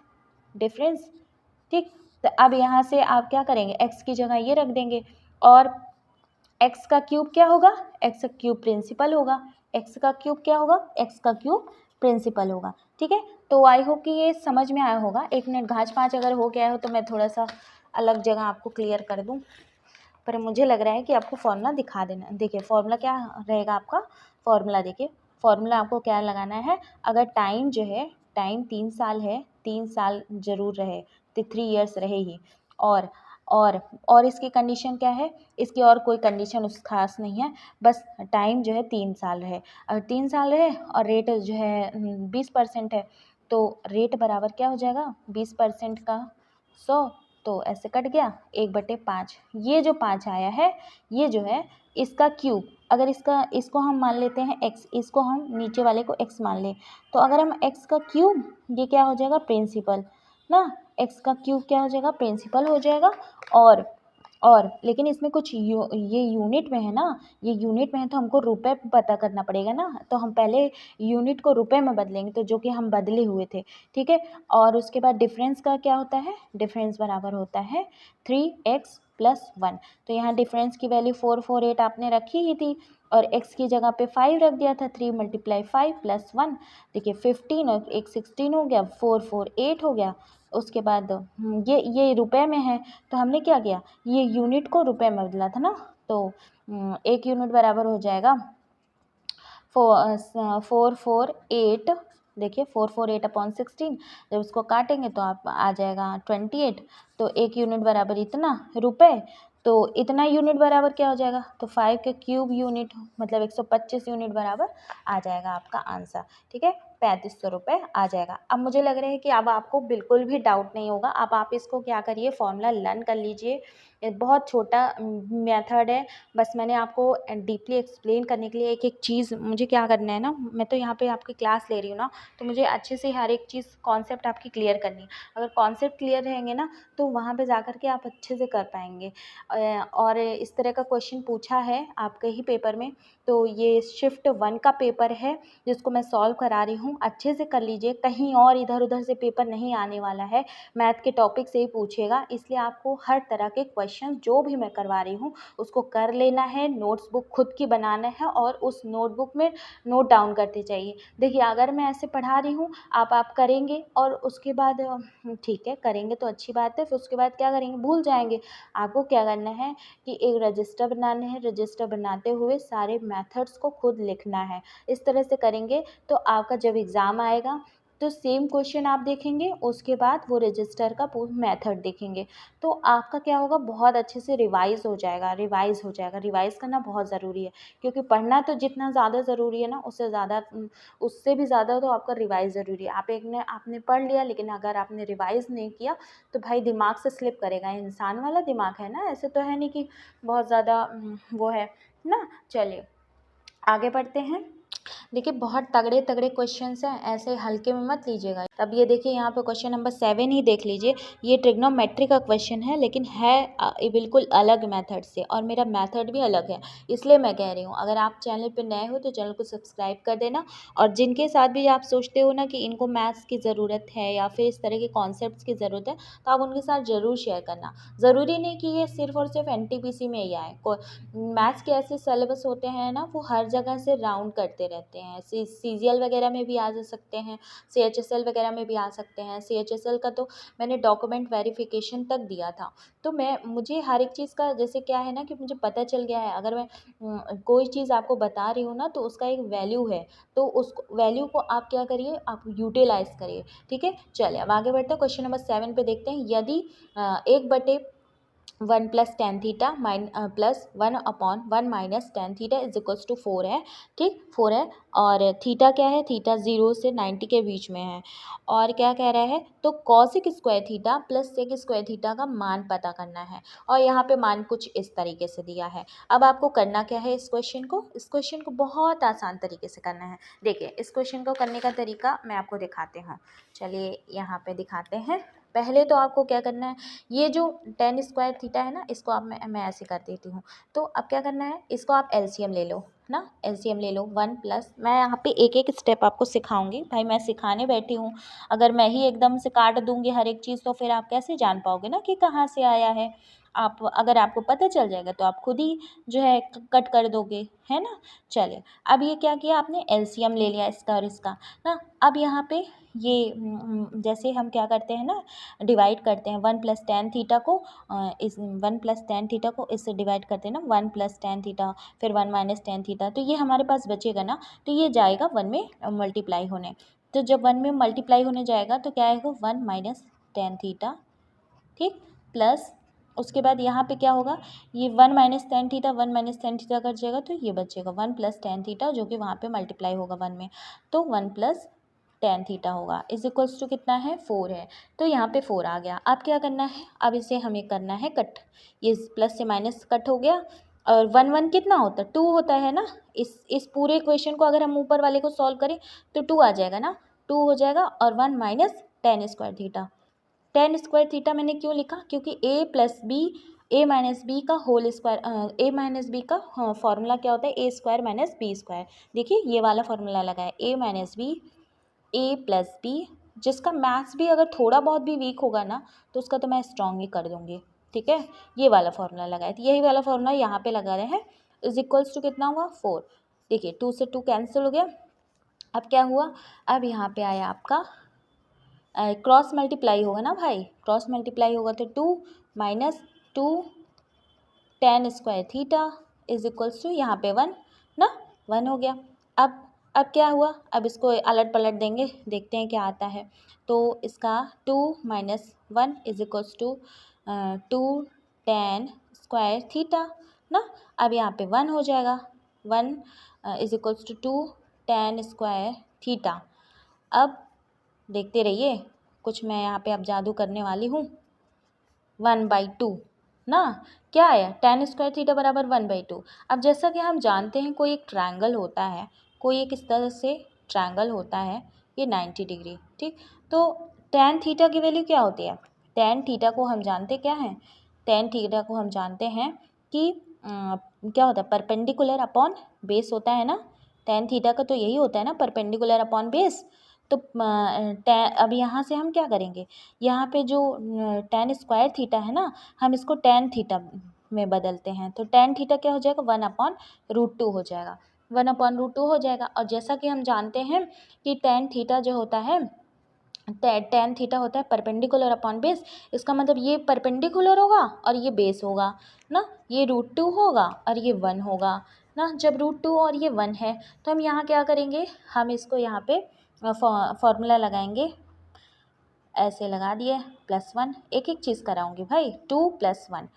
ठीक। तो अब यहाँ से आप क्या करेंगे, x की जगह ये रख देंगे और x का क्यूब क्या होगा, x का क्यूब प्रिंसिपल होगा, x का क्यूब क्या होगा, x का क्यूब प्रिंसिपल होगा, ठीक है। तो आई होप कि ये समझ में आया होगा। 1 मिनट घाच पाँच अगर हो गया हो तो मैं थोड़ा सा अलग जगह आपको क्लियर कर दूँ, पर मुझे लग रहा है कि आपको फॉर्मूला दिखा देना। देखिए फॉर्मूला क्या रहेगा आपका, फॉर्मूला देखिए, फॉर्मूला आपको क्या लगाना है, अगर टाइम जो है, टाइम 3 साल है, 3 साल जरूर रहे, तो 3 इयर्स रहे ही, और और इसकी कंडीशन क्या है, इसकी और कोई कंडीशन उस खास नहीं है, बस टाइम जो है 3 साल रहे। अगर 3 साल रहे और रेट जो है 20% है, तो रेट बराबर क्या हो जाएगा, 20% का 100, तो ऐसे कट गया 1/5। ये जो 5 आया है, ये जो है इसका क्यूब, अगर इसको हम मान लेते हैं x, इसको हम नीचे वाले को x मान लें, तो अगर हम x का क्यूब, ये क्या हो जाएगा, प्रिंसिपल ना, x का क्यूब क्या हो जाएगा, प्रिंसिपल हो जाएगा। और लेकिन इसमें कुछ ये यूनिट में है ना, ये यूनिट में है तो हमको रुपए पता करना पड़ेगा ना, तो हम पहले यूनिट को रुपए में बदलेंगे, तो जो कि हम बदले हुए थे, ठीक है। और उसके बाद डिफरेंस का क्या होता है, डिफरेंस बराबर होता है 3x +1। तो यहाँ डिफरेंस की वैल्यू 448 आपने रखी ही थी और x की जगह पे 5 रख दिया था। 3 × 5 + 1, देखिए 15 और एक 16 हो गया, 448 हो गया। उसके बाद ये रुपए में है तो हमने क्या किया, ये यूनिट को रुपए में बदला था ना, तो 1 यूनिट बराबर हो जाएगा 448। देखिए 448/16, जब उसको काटेंगे तो आप आ जाएगा 28। तो 1 यूनिट बराबर इतना रुपए, तो इतना यूनिट बराबर क्या हो जाएगा, तो 5 के क्यूब यूनिट मतलब 125 यूनिट बराबर आ जाएगा आपका आंसर। ठीक है, 3500 रुपये आ जाएगा। अब मुझे लग रहा है कि अब आपको बिल्कुल भी डाउट नहीं होगा। अब आप इसको क्या करिए, फॉर्मूला लर्न कर लीजिए। ये बहुत छोटा मेथड है, बस मैंने आपको डीपली एक्सप्लेन करने के लिए एक एक चीज़ मुझे क्या करना है ना, मैं तो यहाँ पे आपकी क्लास ले रही हूँ ना, तो मुझे अच्छे से हर एक चीज़ कॉन्सेप्ट आपकी क्लियर करनी है। अगर कॉन्सेप्ट क्लियर रहेंगे ना तो वहाँ पे जा कर के आप अच्छे से कर पाएंगे। और इस तरह का क्वेश्चन पूछा है आपके ही पेपर में, तो ये शिफ्ट 1 का पेपर है जिसको मैं सॉल्व करा रही हूँ। अच्छे से कर लीजिए, कहीं और इधर उधर से पेपर नहीं आने वाला है, मैथ के टॉपिक से ही पूछेगा, इसलिए आपको हर तरह के क्वेश्चन जो भी मैं करवा रही हूँ उसको कर लेना है। नोट्स बुक खुद की बनाना है और उस नोटबुक में नोट डाउन करते जाइए। देखिए अगर मैं ऐसे पढ़ा रही हूँ, आप करेंगे और उसके बाद ठीक है करेंगे तो अच्छी बात है, फिर उसके बाद क्या करेंगे, भूल जाएंगे। आपको क्या करना है कि एक रजिस्टर बनाना है, रजिस्टर बनाते हुए सारे मेथड्स को खुद लिखना है। इस तरह से करेंगे तो आपका जब एग्ज़ाम आएगा तो सेम क्वेश्चन आप देखेंगे, उसके बाद वो रजिस्टर का पूरा मेथड देखेंगे, तो आपका क्या होगा, बहुत अच्छे से रिवाइज़ हो जाएगा। रिवाइज़ करना बहुत ज़रूरी है, क्योंकि पढ़ना तो जितना ज़्यादा ज़रूरी है ना, उससे भी ज़्यादा तो आपका रिवाइज़ ज़रूरी है। आपने पढ़ लिया, लेकिन अगर आपने रिवाइज़ नहीं किया तो भाई दिमाग से स्लिप करेगा। इंसान वाला दिमाग है ना, ऐसे तो है नहीं कि बहुत ज़्यादा वो है ना। चलिए आगे बढ़ते हैं। देखिए बहुत तगड़े तगड़े क्वेश्चंस हैं, ऐसे हल्के में मत लीजिएगा। अब ये देखिए यहाँ पे क्वेश्चन नंबर 7 ही देख लीजिए। ये ट्रिग्नोमेट्री का क्वेश्चन है, लेकिन है ये बिल्कुल अलग मेथड से, और मेरा मेथड भी अलग है, इसलिए मैं कह रही हूँ। अगर आप चैनल पे नए हो तो चैनल को सब्सक्राइब कर देना, और जिनके साथ भी आप सोचते हो ना कि इनको मैथ्स की ज़रूरत है या फिर इस तरह के कॉन्सेप्ट्स की ज़रूरत है, तो आप उनके साथ ज़रूर शेयर करना। ज़रूरी नहीं कि ये सिर्फ और सिर्फ NTPC में ही आए। मैथ्स के ऐसे सिलेबस होते हैं ना, वो हर जगह से राउंड करते रहते हैं। CGL वगैरह में भी आ जा सकते हैं, CHSL वगैरह में भी आ सकते हैं। CHSL का तो मैंने डॉक्यूमेंट वेरिफिकेशन तक दिया था, तो मुझे हर एक चीज़ का जैसे क्या है ना कि मुझे पता चल गया है। अगर मैं कोई चीज़ आपको बता रही हूँ ना, तो उसका एक वैल्यू है, तो उस वैल्यू को आप क्या करिए, आप यूटिलाइज़ करिए। ठीक है, चलिए अब आगे बढ़ते हैं। क्वेश्चन नंबर 7 पे देखते हैं। यदि 1/1 + tan theta plus 1/1 - tan theta = 4 है। ठीक, 4 है, और थीटा क्या है, थीटा 0 से 90 के बीच में है। और क्या कह रहा है, तो cosic square theta plus sec square theta का मान पता करना है, और यहाँ पे मान कुछ इस तरीके से दिया है। अब आपको करना क्या है, इस क्वेश्चन को बहुत आसान तरीके से करना है। देखिए इस क्वेश्चन को करने का तरीका मैं आपको दिखाती हूँ। चलिए यहाँ पे दिखाते हैं। पहले तो आपको क्या करना है, ये जो tan स्क्वायर थीटा है ना, इसको आप मैं ऐसे कर देती हूँ। तो अब क्या करना है, इसको आप LCM ले लो ना, LCM ले लो। 1 प्लस, मैं यहाँ पे एक एक स्टेप आपको सिखाऊंगी, भाई मैं सिखाने बैठी हूँ। अगर मैं ही एकदम से काट दूंगी हर एक चीज़, तो फिर आप कैसे जान पाओगे ना कि कहाँ से आया है। अगर आपको पता चल जाएगा तो आप खुद ही जो है कट कर दोगे, है ना। चलिए अब ये क्या किया आपने, LCM ले लिया इसका और इसका ना। अब यहाँ पे ये जैसे हम क्या करते हैं ना, डिवाइड करते हैं 1 + tan थीटा को, इस 1 + tan थीटा को इससे डिवाइड करते हैं ना, 1 + tan थीटा, फिर 1 - tan थीटा, तो ये हमारे पास बचेगा ना, तो ये जाएगा 1 में मल्टीप्लाई होने। तो जब 1 में मल्टीप्लाई होने जाएगा तो क्या आएगा, 1 - tan थीटा। ठीक, प्लस उसके बाद यहाँ पे क्या होगा, ये 1 - tan theta 1 - tan theta cut जाएगा, तो ये बचेगा 1 + tan थीटा, जो कि वहाँ पे मल्टीप्लाई होगा 1 में, तो 1 + tan थीटा होगा = कितना है, 4 है। तो यहाँ पे 4 आ गया। अब क्या करना है, अब इसे हमें करना है कट। ये प्लस से माइनस कट हो गया, और 1 1 कितना होता है, 2 होता है ना। इस पूरे क्वेश्चन को अगर हम ऊपर वाले को सॉल्व करें तो 2 आ जाएगा ना, 2 हो जाएगा, और 1 - tan square theta. tan square theta मैंने क्यों लिखा, क्योंकि a + b a - b का होल स्क्वायर, a - b का फॉर्मूला क्या होता है, a² - b²। देखिए ये वाला फॉर्मूला लगा है, a - b a + b, जिसका मैथ्स भी अगर थोड़ा बहुत भी वीक होगा ना, तो उसका तो मैं स्ट्रॉन्ग ही कर दूँगी। ठीक है, ये वाला फॉर्मूला लगाए थे, यही वाला फॉर्मूला यहाँ पे लगा रहे हैं। इज इक्वल्स टू कितना हुआ 4। देखिए 2 से 2 कैंसिल हो गया। अब क्या हुआ, अब यहाँ पे आया आपका क्रॉस मल्टीप्लाई होगा ना भाई, क्रॉस मल्टीप्लाई होगा तो 2 minus 2 tan square theta is equals to यहाँ पे 1 ना, 1 हो गया। अब क्या हुआ, अब इसको अलट पलट देंगे, देखते हैं क्या आता है। तो इसका 2 minus 1 is equals to 2 tan square theta ना। अब यहाँ पे 1 हो जाएगा, 1 is equals to 2 tan square theta. अब देखते रहिए, कुछ मैं यहाँ पे अब जादू करने वाली हूँ। 1/2 ना, क्या आया, tan स्क्वायर थीटा बराबर 1/2। अब जैसा कि हम जानते हैं कोई एक ट्रायंगल होता है, कोई एक इस तरह से ट्रायंगल होता है, ये 90 डिग्री, ठीक। तो tan थीटा की वैल्यू क्या होती है, tan थीटा को हम जानते क्या हैं, tan थीटा को हम जानते हैं कि क्या होता है, परपेंडिकुलर अपॉन बेस होता है ना। tan थीटा का तो यही होता है ना, परपेंडिकुलर अपॉन बेस। तो अब यहाँ से हम क्या करेंगे, यहाँ पे जो tan स्क्वायर थीटा है ना, हम इसको tan थीटा में बदलते हैं। तो tan थीटा क्या हो जाएगा, 1/√2 हो जाएगा, 1/√2 हो जाएगा। और जैसा कि हम जानते हैं कि tan थीटा जो होता है, tan थीटा होता है परपेंडिकुलर अपॉन बेस। इसका मतलब ये परपेंडिकुलर होगा और ये बेस होगा ना, ये √2 होगा और ये 1 होगा ना। जब √2 और ये 1 है तो हम यहाँ क्या करेंगे, हम इसको यहाँ पे फॉर्मूला लगाएंगे, ऐसे लगा दिए, +1, एक एक चीज़ कराऊंगी भाई, 2 + 1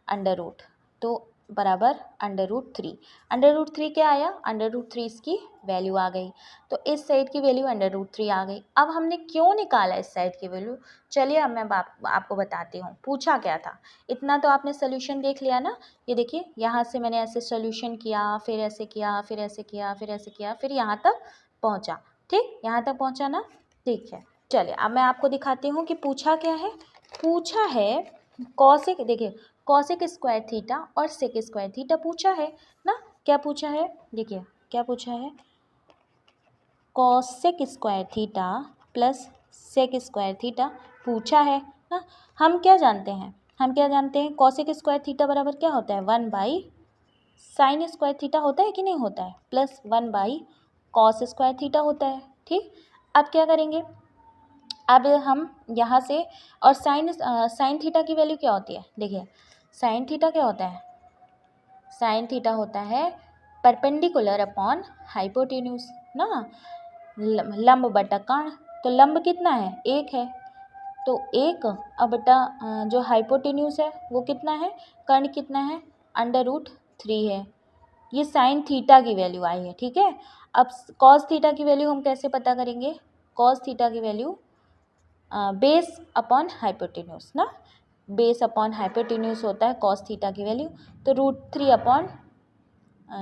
अंडर रूट, तो बराबर √3। √3 क्या आया, √3 इसकी वैल्यू आ गई। तो इस साइड की वैल्यू √3 आ गई। अब हमने क्यों निकाला इस साइड की वैल्यू, चलिए अब मैं आपको बताती हूँ पूछा क्या था। इतना तो आपने सोल्यूशन देख लिया ना, ये देखिए यहाँ से मैंने ऐसे सोल्यूशन किया, फिर ऐसे किया, फिर ऐसे किया, फिर ऐसे किया, फिर यहाँ तक पहुँचा, ठीक, यहाँ तक पहुँचा ना, ठीक है। चलिए अब मैं आपको दिखाती हूँ कि पूछा क्या है। पूछा है कॉसेक, देखिए कॉसेक स्क्वायर थीटा और सेक स्क्वायर थीटा पूछा है ना। क्या पूछा है, देखिए क्या पूछा है, cosec square theta plus sec square theta पूछा है ना। हम क्या जानते हैं, हम क्या जानते हैं, कॉसेक स्क्वायर थीटा बराबर क्या होता है, 1/sin स्क्वायर थीटा होता है कि नहीं होता है, प्लस 1/cos स्क्वायर थीटा होता है, ठीक। अब क्या करेंगे, अब हम यहाँ से, और साइन थीटा की वैल्यू क्या होती है, देखिए साइन थीटा क्या होता है, साइन थीटा होता है परपेंडिकुलर अपॉन हाइपोटेन्यूज ना, लंब बटा कर्ण। तो लंब कितना है, 1 है, तो 1 अब बटा जो हाइपोटेन्यूज है वो कितना है, कर्ण कितना है, √3 है। ये साइन थीटा की वैल्यू आई है, ठीक है। अब कॉस थीटा की वैल्यू हम कैसे पता करेंगे, कॉस थीटा की वैल्यू बेस अपॉन हाइपोटेन्यूज ना, बेस अपॉन हाइपोटेन्यूज होता है कॉस थीटा की वैल्यू। तो √3 अपॉन,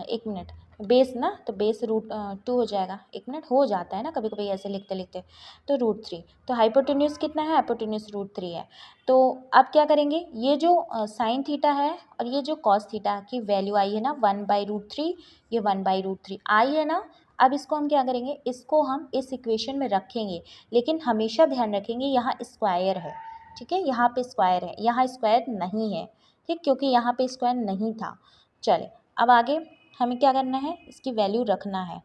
एक मिनट, बेस ना, तो बेस √2 हो जाएगा, एक मिनट, हो जाता है ना कभी कभी ऐसे लिखते लिखते। तो √3, तो हाइपोटेन्यूज कितना है, हाइपोटेन्यूज √3 है। तो अब क्या करेंगे, ये जो साइन थीटा है और ये जो कॉस थीटा की वैल्यू आई है ना 1/√3, ये 1/√3 आई है ना। अब इसको हम क्या करेंगे, इसको हम इस इक्वेशन में रखेंगे, लेकिन हमेशा ध्यान रखेंगे यहाँ स्क्वायर है, ठीक है, यहाँ पे स्क्वायर है, यहाँ स्क्वायर नहीं है, ठीक, क्योंकि यहाँ पे स्क्वायर नहीं था। चले अब आगे हमें क्या करना है, इसकी वैल्यू रखना है।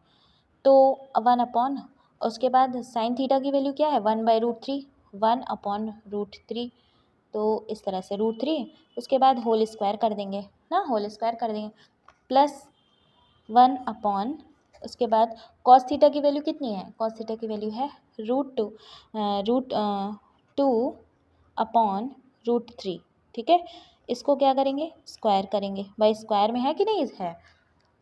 तो 1 उसके बाद साइन थीटा की वैल्यू क्या है, 1/√3, 1/√3, तो इस तरह से √3, उसके बाद होल स्क्वायर कर देंगे ना, होल स्क्वायर कर देंगे, प्लस 1 उसके बाद कॉस थीटा की वैल्यू कितनी है, कॉस थीटा की वैल्यू है √2/√3, ठीक है। इसको क्या करेंगे, स्क्वायर करेंगे, भाई स्क्वायर में है कि नहीं है।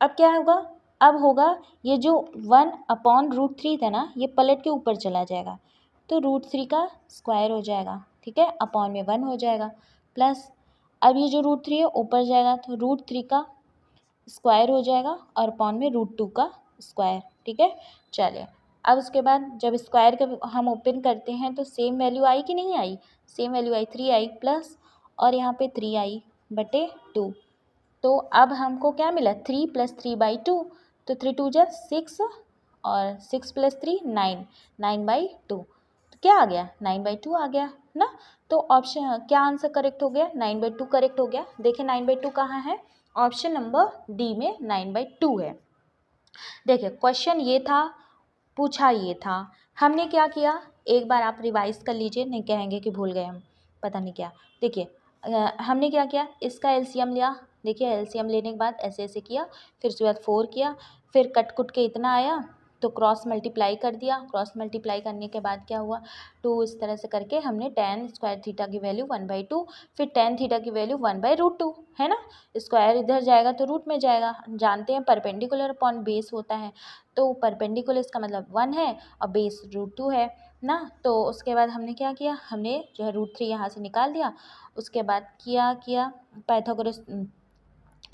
अब क्या होगा, अब होगा ये जो 1/√3 था ना, ये पलट के ऊपर चला जाएगा, तो √3 का स्क्वायर हो जाएगा, ठीक है, अपॉन में 1 हो जाएगा, प्लस अब ये जो √3 है ऊपर जाएगा, तो √3 का स्क्वायर हो जाएगा और अपॉन में √2 का स्क्वायर, ठीक है। चलिए अब उसके बाद जब स्क्वायर का हम ओपन करते हैं तो सेम वैल्यू आई कि नहीं आई, सेम वैल्यू आई, 3 आई प्लस, और यहाँ पे 3 आई बटे 2। तो अब हमको क्या मिला, 3 + 3/2, तो 3 2 जा 6, और 6 + 3 9, 9/2, तो क्या आ गया, 9/2 आ गया ना। तो ऑप्शन क्या आंसर करेक्ट हो गया, 9/2 करेक्ट हो गया। देखिए 9/2 कहाँ है, ऑप्शन नंबर डी में 9/2 है। देखिए क्वेश्चन ये था, पूछा ये था, हमने क्या किया, एक बार आप रिवाइज कर लीजिए, नहीं कहेंगे कि भूल गए हम, पता नहीं क्या। देखिए हमने क्या किया, इसका एलसीएम लिया। देखिए एलसीएम लेने के बाद ऐसे ऐसे किया, फिर उसके बाद 4 किया, फिर कट कुट के इतना आया तो क्रॉस मल्टीप्लाई कर दिया। क्रॉस मल्टीप्लाई करने के बाद क्या हुआ, 2 इस तरह से करके हमने tan स्क्वायर थीटा की वैल्यू 1/2, फिर tan थीटा की वैल्यू 1/√2 है ना। स्क्वायर इधर जाएगा तो रूट में जाएगा, जानते हैं परपेंडिकुलर अपॉन बेस होता है, तो परपेंडिकुलर इसका मतलब 1 है और बेस √2 है ना। तो उसके बाद हमने क्या किया, हमने जो है √3 यहाँ से निकाल दिया। उसके बाद किया पाइथागोरस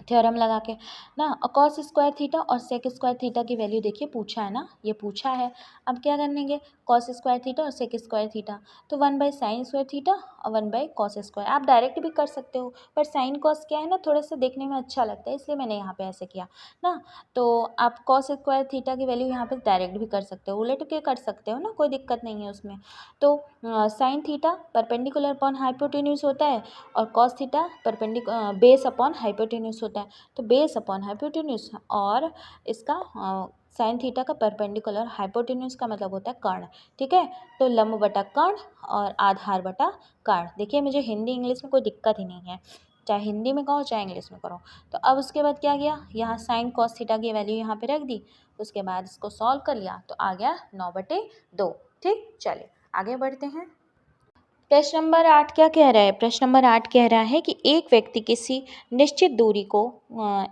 थ्योरम लगा के ना, और कॉस स्क्वायर थीटा और सेक स्क्वायर थीटा की वैल्यू देखिए पूछा है ना, ये पूछा है। अब क्या करेंगे, कॉस स्क्वायर थीटा और सेक स्क्वायर थीटा, तो 1/sin स्क्वायर थीटा और 1/cos स्क्वायर। आप डायरेक्ट भी कर सकते हो, पर साइन कॉस क्या है ना, थोड़ा सा देखने में अच्छा लगता है, इसलिए मैंने यहाँ पे ऐसे किया ना। तो आप कॉस स्क्वायर थीटा की वैल्यू यहाँ पे डायरेक्ट भी कर सकते हो, उलट के कर सकते हो ना, कोई दिक्कत नहीं है उसमें। तो sine theta perpendicular upon hypotenuse होता है और cos theta base upon hypotenuse होता है। तो बेस अपॉन हाइपोटेन्यूज और इसका साइन थीटा का परपेंडिकुलर, हाइपोटेन्यूज का मतलब होता है कर्ण, ठीक है। तो लंब बटा कर्ण और आधार बटा कर्ण। देखिए मुझे हिंदी इंग्लिश में कोई दिक्कत ही नहीं है, चाहे हिंदी में कहो चाहे इंग्लिश में करो। तो अब उसके बाद क्या किया, यहाँ साइन कॉस थीटा की वैल्यू यहाँ पे रख दी, उसके बाद इसको सॉल्व कर लिया तो आ गया 9/2। ठीक, चलिए आगे बढ़ते हैं। प्रश्न नंबर 8 क्या कह रहा है, प्रश्न नंबर 8 कह रहा है कि एक व्यक्ति किसी निश्चित दूरी को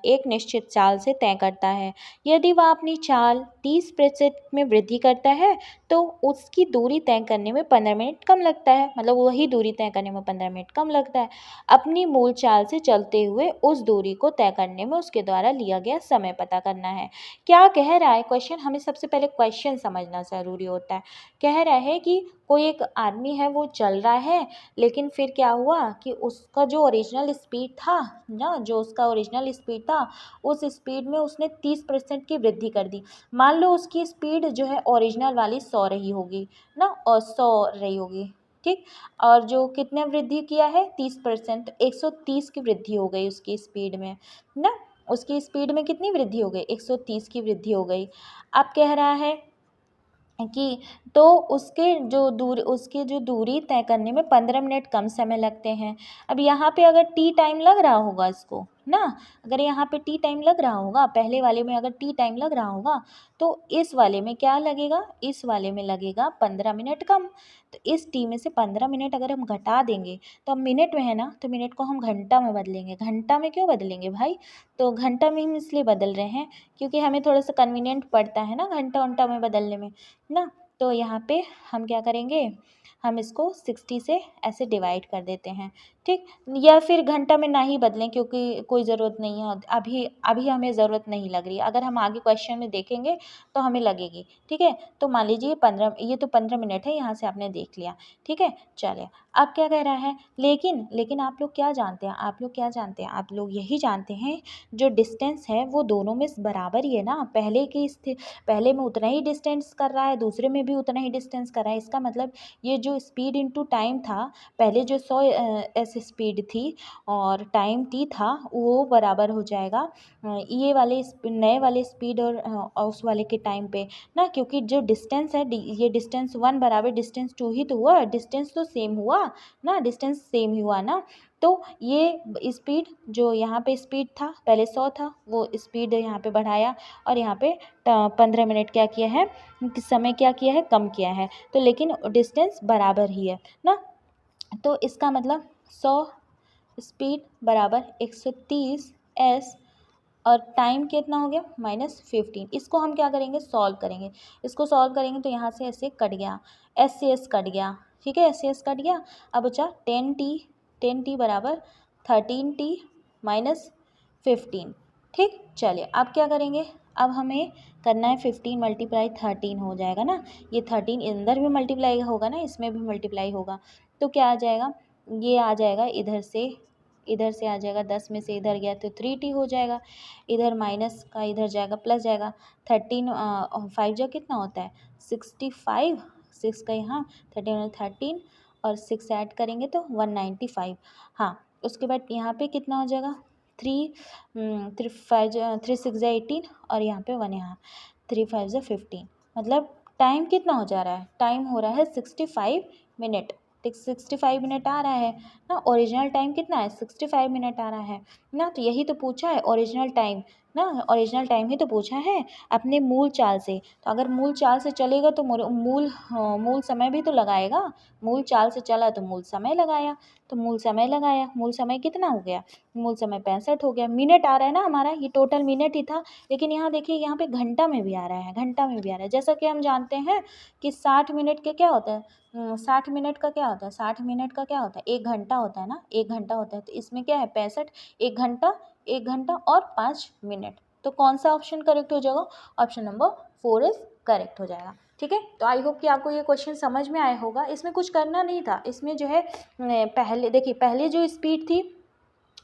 एक निश्चित चाल से तय करता है। यदि वह अपनी चाल 30% में वृद्धि करता है तो उसकी दूरी तय करने में 15 मिनट कम लगता है, मतलब वही दूरी तय करने में 15 मिनट कम लगता है। अपनी मूल चाल से चलते हुए उस दूरी को तय करने में उसके द्वारा लिया गया समय पता करना है। क्या कह रहा है क्वेश्चन, हमें सबसे पहले क्वेश्चन समझना ज़रूरी होता है। कह रहा है कि कोई एक आदमी है, वो चल रहा है, लेकिन फिर क्या हुआ कि उसका जो ओरिजिनल स्पीड था ना, जो उसका ओरिजिनल स्पीड था, उस स्पीड में उसने 30% की वृद्धि कर दी। मान लो उसकी स्पीड जो है ओरिजिनल वाली 100 रही होगी ना, और 100 रही होगी, ठीक। और जो कितने वृद्धि किया है 30%, 130 की वृद्धि हो गई उसकी स्पीड में ना। उसकी स्पीड में कितनी वृद्धि हो गई, 130 की वृद्धि हो गई। अब कह रहा है कि तो उसके जो दूरी तय करने में 15 मिनट कम समय लगते हैं। अब यहाँ पे अगर टी टाइम लग रहा होगा इसको ना, अगर यहाँ पे टी टाइम लग रहा होगा, पहले वाले में अगर टी टाइम लग रहा होगा तो इस वाले में क्या लगेगा, इस वाले में लगेगा 15 मिनट कम। तो इस टी में से 15 मिनट अगर हम घटा देंगे तो अब मिनट में है ना, तो मिनट को हम घंटा में बदलेंगे। घंटा में क्यों बदलेंगे भाई, तो घंटा में हम इसलिए बदल रहे हैं क्योंकि हमें थोड़ा सा कन्वीनियंट पड़ता है ना घंटा उंटा में बदलने में ना। तो यहाँ पे हम क्या करेंगे, हम इसको 60 से ऐसे डिवाइड कर देते हैं, ठीक। या फिर घंटा में ना ही बदलें क्योंकि कोई ज़रूरत नहीं है, अभी अभी हमें ज़रूरत नहीं लग रही है, अगर हम आगे क्वेश्चन में देखेंगे तो हमें लगेगी, ठीक है। तो मान लीजिए 15, ये तो 15 मिनट है, यहाँ से आपने देख लिया, ठीक है। चलिए अब क्या कह रहा है, लेकिन आप लोग क्या जानते हैं, आप लोग यही जानते हैं जो डिस्टेंस है वो दोनों में बराबर ही है ना। पहले में उतना ही डिस्टेंस कर रहा है, दूसरे में भी उतना ही डिस्टेंस कर रहा है। इसका मतलब ये जो स्पीड इनटू टाइम था, पहले जो 100 एस स्पीड थी और टाइम टी था, वो बराबर हो जाएगा ये वाले नए वाले स्पीड और उस वाले के टाइम पे ना, क्योंकि जो डिस्टेंस है ये डिस्टेंस 1 बराबर डिस्टेंस 2 ही तो हुआ, डिस्टेंस तो सेम हुआ ना, डिस्टेंस सेम ही हुआ ना। तो ये स्पीड जो यहाँ पे स्पीड था पहले 100 था, वो स्पीड यहाँ पे बढ़ाया और यहाँ पे 15 मिनट क्या किया है, समय क्या किया है, कम किया है। तो लेकिन डिस्टेंस बराबर ही है ना। तो इसका मतलब 100 स्पीड बराबर 130 एस और टाइम कितना हो गया -15। इसको हम क्या करेंगे, सॉल्व करेंगे। इसको सॉल्व करेंगे तो यहाँ से ऐसे कट गया, एस से एस कट गया, ठीक है, एस से एस कट गया। अब बचा 10t बराबर 13t -15, ठीक। चलिए अब क्या करेंगे, अब हमें करना है 15 × 13 हो जाएगा ना, ये 13 अंदर भी मल्टीप्लाई होगा ना, इसमें भी मल्टीप्लाई होगा। तो क्या आ जाएगा, ये आ जाएगा इधर से आ जाएगा, 10 में से इधर गया तो 3t हो जाएगा, इधर माइनस का इधर जाएगा प्लस जाएगा। 13 5 जा कितना होता है 65, 6 का यहाँ 13 13 और 6 ऐड करेंगे तो 195। हाँ, उसके बाद यहाँ पे कितना हो जाएगा, 3 6 18 और यहाँ पे 1 यहाँ 3 5 15। मतलब टाइम कितना हो जा रहा है, टाइम हो रहा है 65 मिनट। ठीक, 65 मिनट आ रहा है ना। ओरिजिनल टाइम कितना है, 65 मिनट आ रहा है ना। तो यही तो पूछा है ओरिजिनल टाइम ना, ओरिजिनल टाइम ही तो पूछा है अपने मूल चाल से। तो अगर मूल चाल से चलेगा तो मूल समय भी तो लगाएगा। मूल चाल से चला तो मूल समय लगाया, तो मूल समय लगाया, मूल समय कितना हो गया, मूल समय 65 हो गया। मिनट आ रहा है ना हमारा, ये टोटल मिनट ही था। लेकिन यहाँ देखिए, यहाँ पे घंटा में भी आ रहा है, घंटा में भी आ रहा है। जैसा कि हम जानते हैं कि 60 मिनट के क्या होता है, 60 मिनट का क्या होता है, 60 मिनट का क्या होता है, 1 घंटा होता है ना, 1 घंटा होता है। तो इसमें क्या है 65, 1 घंटा और 5 मिनट। तो कौन सा ऑप्शन करेक्ट हो जाएगा, ऑप्शन नंबर 4 इज करेक्ट हो जाएगा। ठीक है, तो आई होप कि आपको ये क्वेश्चन समझ में आया होगा। इसमें कुछ करना नहीं था, इसमें जो है पहले देखिए, पहले जो स्पीड थी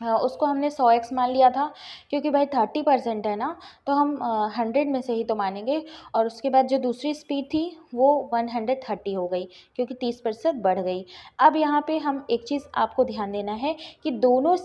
उसको हमने 100x मान लिया था, क्योंकि भाई 30% है ना, तो हम 100 में से ही तो मानेंगे। और उसके बाद जो दूसरी स्पीड थी वो 130 हो गई, क्योंकि 30% बढ़ गई। अब यहाँ पे हम एक चीज़ आपको ध्यान देना है कि दोनों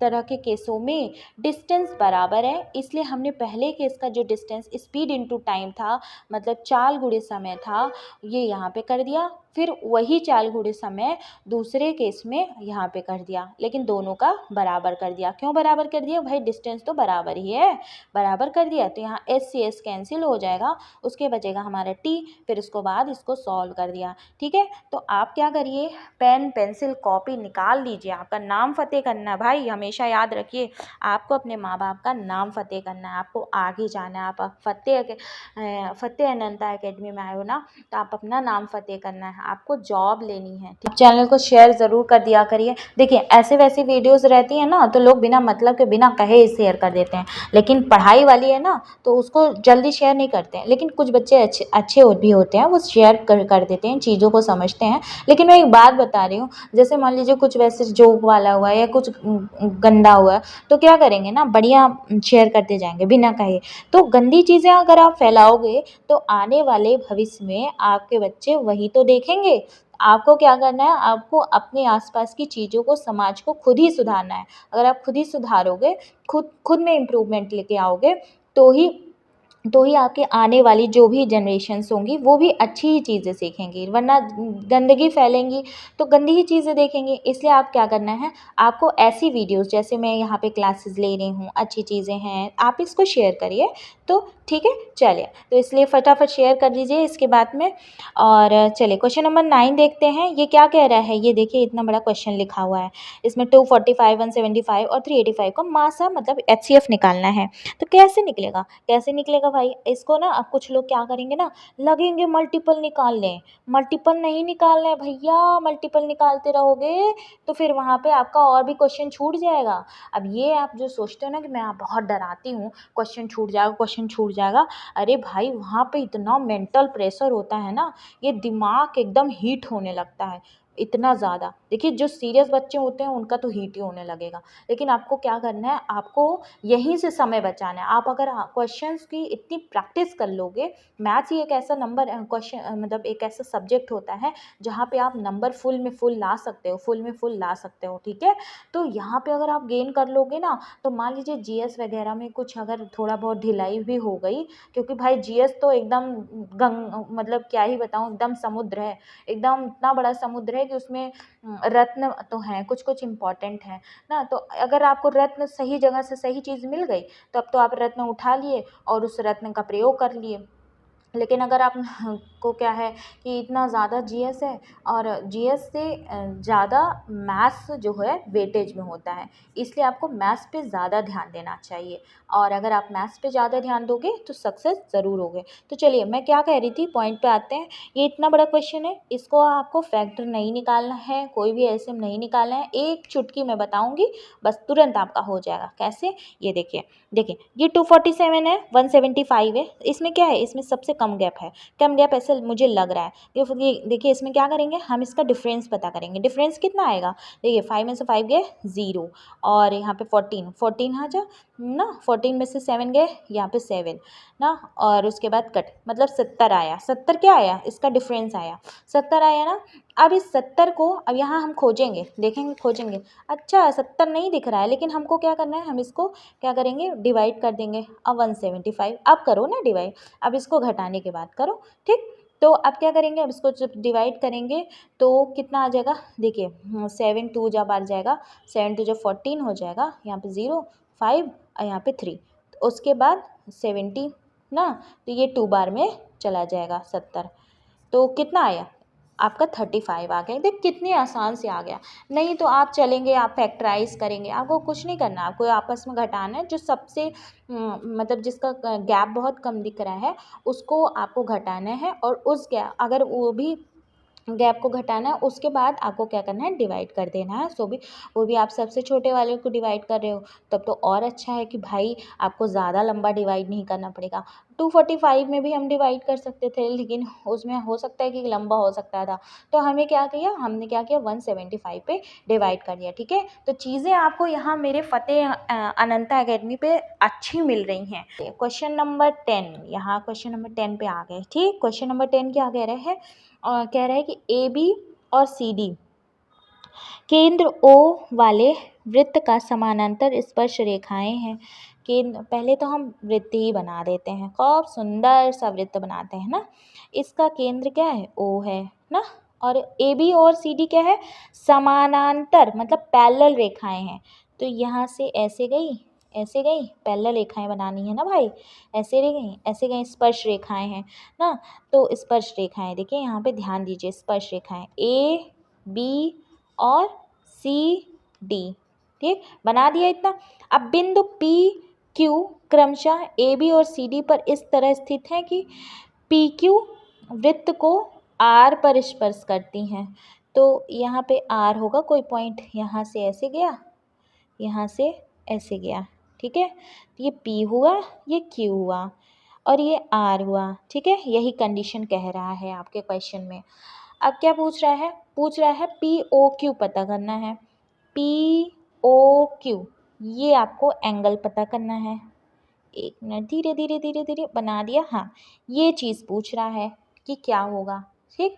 तरह के केसों में डिस्टेंस बराबर है। इसलिए हमने पहले केस का जो डिस्टेंस स्पीड इनटू टाइम था, मतलब चाल गुणे समय था, ये यहाँ पे कर दिया। फिर वही चाल गुणे समय दूसरे केस में यहाँ पे कर दिया, लेकिन दोनों का बराबर कर दिया। क्यों बराबर कर दिया भाई, डिस्टेंस तो बराबर ही है, बराबर कर दिया। तो यहाँ एस सी एस कैंसिल हो जाएगा, उसके बचेगा हमारा टी। फिर उसको बाद इसको सॉल्व कर दिया। ठीक है, तो आप क्या करिए, पेन पेंसिल कॉपी निकाल लीजिए। आपका नाम फतेह करना है भाई, हमेशा याद रखिए, आपको अपने माँ बाप का नाम फतेह करना है, आपको आगे जाना है। आप फतेह अनंता एकेडमी में आए हो ना, तो आप अपना नाम फतेह करना है, आपको जॉब लेनी है। चैनल को शेयर ज़रूर कर दिया करिए। देखिए, ऐसे वैसी वीडियोस रहती हैं ना, तो लोग बिना मतलब के बिना कहे शेयर कर देते हैं। लेकिन पढ़ाई वाली है ना, तो उसको जल्दी शेयर नहीं करते हैं। लेकिन कुछ बच्चे अच्छे भी होते हैं, वो शेयर कर देते हैं, चीज़ों को समझते हैं। लेकिन मैं एक बात बता रही हूँ, जैसे मान लीजिए कुछ वैसे जोक वाला हुआ या कुछ गंदा हुआ, तो क्या करेंगे ना, बढ़िया शेयर करते जाएंगे बिना कहे। तो गंदी चीज़ें अगर आप फैलाओगे तो आने वाले भविष्य में आपके बच्चे वही तो देखेंगे। आपको क्या करना है, आपको अपने आसपास की चीज़ों को, समाज को खुद ही सुधारना है। अगर आप खुद ही सुधारोगे, खुद में इम्प्रूवमेंट लेके आओगे, तो ही आपके आने वाली जो भी जनरेशन्स होंगी वो भी अच्छी ही चीज़ें सीखेंगी। वरना गंदगी फैलेंगी तो गंदी ही चीज़ें देखेंगे। इसलिए आप क्या करना है, आपको ऐसी वीडियोस, जैसे मैं यहाँ पे क्लासेस ले रही हूँ, अच्छी चीज़ें हैं, आप इसको शेयर करिए। तो ठीक है, चलिए, तो इसलिए फटाफट शेयर कर दीजिए इसके बाद में। और चलिए क्वेश्चन नंबर 9 देखते हैं, ये क्या कह रहा है। ये देखिए, इतना बड़ा क्वेश्चन लिखा हुआ है, इसमें 245, 175 और 385 का मासा मतलब HCF निकालना है। तो कैसे निकलेगा, कैसे निकलेगा भाई, इसको ना अब कुछ लोग क्या करेंगे ना, लगेंगे मल्टीपल निकाल लें। मल्टीपल नहीं निकालना है भैया, मल्टीपल निकालते रहोगे तो फिर वहाँ पे आपका और भी क्वेश्चन छूट जाएगा। अब ये आप जो सोचते हो ना कि मैं बहुत डराती हूँ, क्वेश्चन छूट जाएगा, क्वेश्चन छूट जाएगा, अरे भाई वहाँ पे इतना मेंटल प्रेशर होता है ना, ये दिमाग एकदम हीट होने लगता है इतना ज़्यादा। देखिए, जो सीरियस बच्चे होते हैं उनका तो हीट ही होने लगेगा। लेकिन आपको क्या करना है, आपको यहीं से समय बचाना है। आप अगर क्वेश्चंस की इतनी प्रैक्टिस कर लोगे, मैथ्स ही एक ऐसा नंबर क्वेश्चन मतलब एक ऐसा सब्जेक्ट होता है जहाँ पे आप नंबर फुल में फुल ला सकते हो, फुल में फुल ला सकते हो। ठीक है, तो यहाँ पे अगर आप गेन कर लोगे ना, तो मान लीजिए जीएस वगैरह में कुछ अगर थोड़ा बहुत ढिलाई भी हो गई, क्योंकि भाई जीएस तो एकदम मतलब क्या ही बताऊँ, एकदम समुद्र है, एकदम इतना बड़ा समुद्र है कि उसमें रत्न तो हैं, कुछ कुछ इम्पॉर्टेंट है ना। तो अगर आपको रत्न सही जगह से सही चीज़ मिल गई, तो अब तो आप रत्न उठा लिए और उस रत्न का प्रयोग कर लिए। लेकिन अगर आप को क्या है कि इतना ज़्यादा जीएस है, और जीएस से ज़्यादा मैथ्स जो है वेटेज में होता है, इसलिए आपको मैथ्स पे ज़्यादा ध्यान देना चाहिए। और अगर आप मैथ्स पे ज़्यादा ध्यान दोगे तो सक्सेस ज़रूर होगे। तो चलिए, मैं क्या कह रही थी, पॉइंट पे आते हैं। ये इतना बड़ा क्वेश्चन है, इसको आपको फैक्टर नहीं निकालना है, कोई भी एलसीएम नहीं निकालना है, एक चुटकी मैं बताऊँगी, बस तुरंत आपका हो जाएगा। कैसे, ये देखिए, ये 247 है, 175 है, इसमें क्या है, इसमें सबसे कम गैप है, कम गैप ऐसे मुझे लग रहा है। ये देखिए, इसमें क्या करेंगे, हम इसका डिफरेंस पता करेंगे। डिफरेंस कितना आएगा, देखिए 5 में से 5 गए 0, और यहाँ पे 14 आ जा ना, 14 में से 7 गए, यहाँ पे 7 ना, और उसके बाद कट, मतलब 70 आया। 70 क्या आया, इसका डिफरेंस आया, 70 आया ना। अब इस 70 को अब यहाँ हम खोजेंगे, देखेंगे खोजेंगे, अच्छा 70 नहीं दिख रहा है, लेकिन हमको क्या करना है, हम इसको क्या करेंगे, डिवाइड कर देंगे। अब 175, अब करो ना डिवाइड, अब इसको घटाने के बाद करो, ठीक। तो अब क्या करेंगे, अब इसको जब डिवाइड करेंगे तो कितना आ जाएगा, देखिए 7 2 जा बार जाएगा, 7 2 जा 14 हो जाएगा, यहाँ पे 0 5 और यहाँ पे 3, तो उसके बाद 70 ना, तो ये 2 बार में चला जाएगा 70, तो कितना आया आपका 35 आ गया। देख कितनी आसान से आ गया। नहीं तो आप चलेंगे, आप फैक्टराइज करेंगे, आपको कुछ नहीं करना, आपको आपस में घटाना है, जो सबसे मतलब जिसका गैप बहुत कम दिख रहा है उसको आपको घटाना है, और उस गैप अगर वो भी गैप को घटाना है, उसके बाद आपको क्या करना है, डिवाइड कर देना है। सो भी वो भी आप सबसे छोटे वाले को डिवाइड कर रहे हो, तब तो और अच्छा है कि भाई आपको ज़्यादा लंबा डिवाइड नहीं करना पड़ेगा। 245 में भी हम डिवाइड कर सकते थे, लेकिन उसमें हो सकता है कि लंबा हो सकता था, तो हमें क्या किया, हमने क्या किया 175 पे डिवाइड कर दिया, ठीक है। तो चीज़ें आपको यहाँ मेरे फतेह अनंता एकेडमी पे अच्छी मिल रही हैं। क्वेश्चन नंबर 10, यहाँ क्वेश्चन नंबर 10 पे आ गए, ठीक। क्वेश्चन नंबर 10 क्या कह रहे हैं, कह रहे हैं कि ए बी और सी डी केंद्र ओ वाले वृत्त का समानांतर स्पर्श रेखाएं हैं। केंद्र, पहले तो हम वृत्त ही बना देते हैं, खूब सुंदर सा वृत्त बनाते हैं ना। इसका केंद्र क्या है, ओ है ना, और ए बी और सी डी क्या है, समानांतर मतलब पैरेलल रेखाएं हैं। तो यहाँ से ऐसे गई पैरेलल रेखाएं बनानी है ना भाई, ऐसे गई स्पर्श रेखाएं हैं ना। तो स्पर्श रेखाएं देखिए यहाँ पे ध्यान दीजिए, स्पर्श रेखाएं ए बी और सी डी, ठीक, बना दिया इतना। अब बिंदु पी क्यू क्रमशः ए बी और सी डी पर इस तरह स्थित है कि पी क्यू वृत्त को आर पर स्पर्श करती हैं। तो यहाँ पे आर होगा कोई पॉइंट, यहाँ से ऐसे गया, यहाँ से ऐसे गया, ठीक है। तो ये P हुआ, ये Q हुआ और ये R हुआ, ठीक है। यही कंडीशन कह रहा है आपके क्वेश्चन में। अब क्या पूछ रहा है, पूछ रहा है POQ पता करना है। POQ ये आपको एंगल पता करना है। एक मिनट, धीरे धीरे धीरे धीरे बना दिया, हाँ ये चीज़ पूछ रहा है कि क्या होगा, ठीक।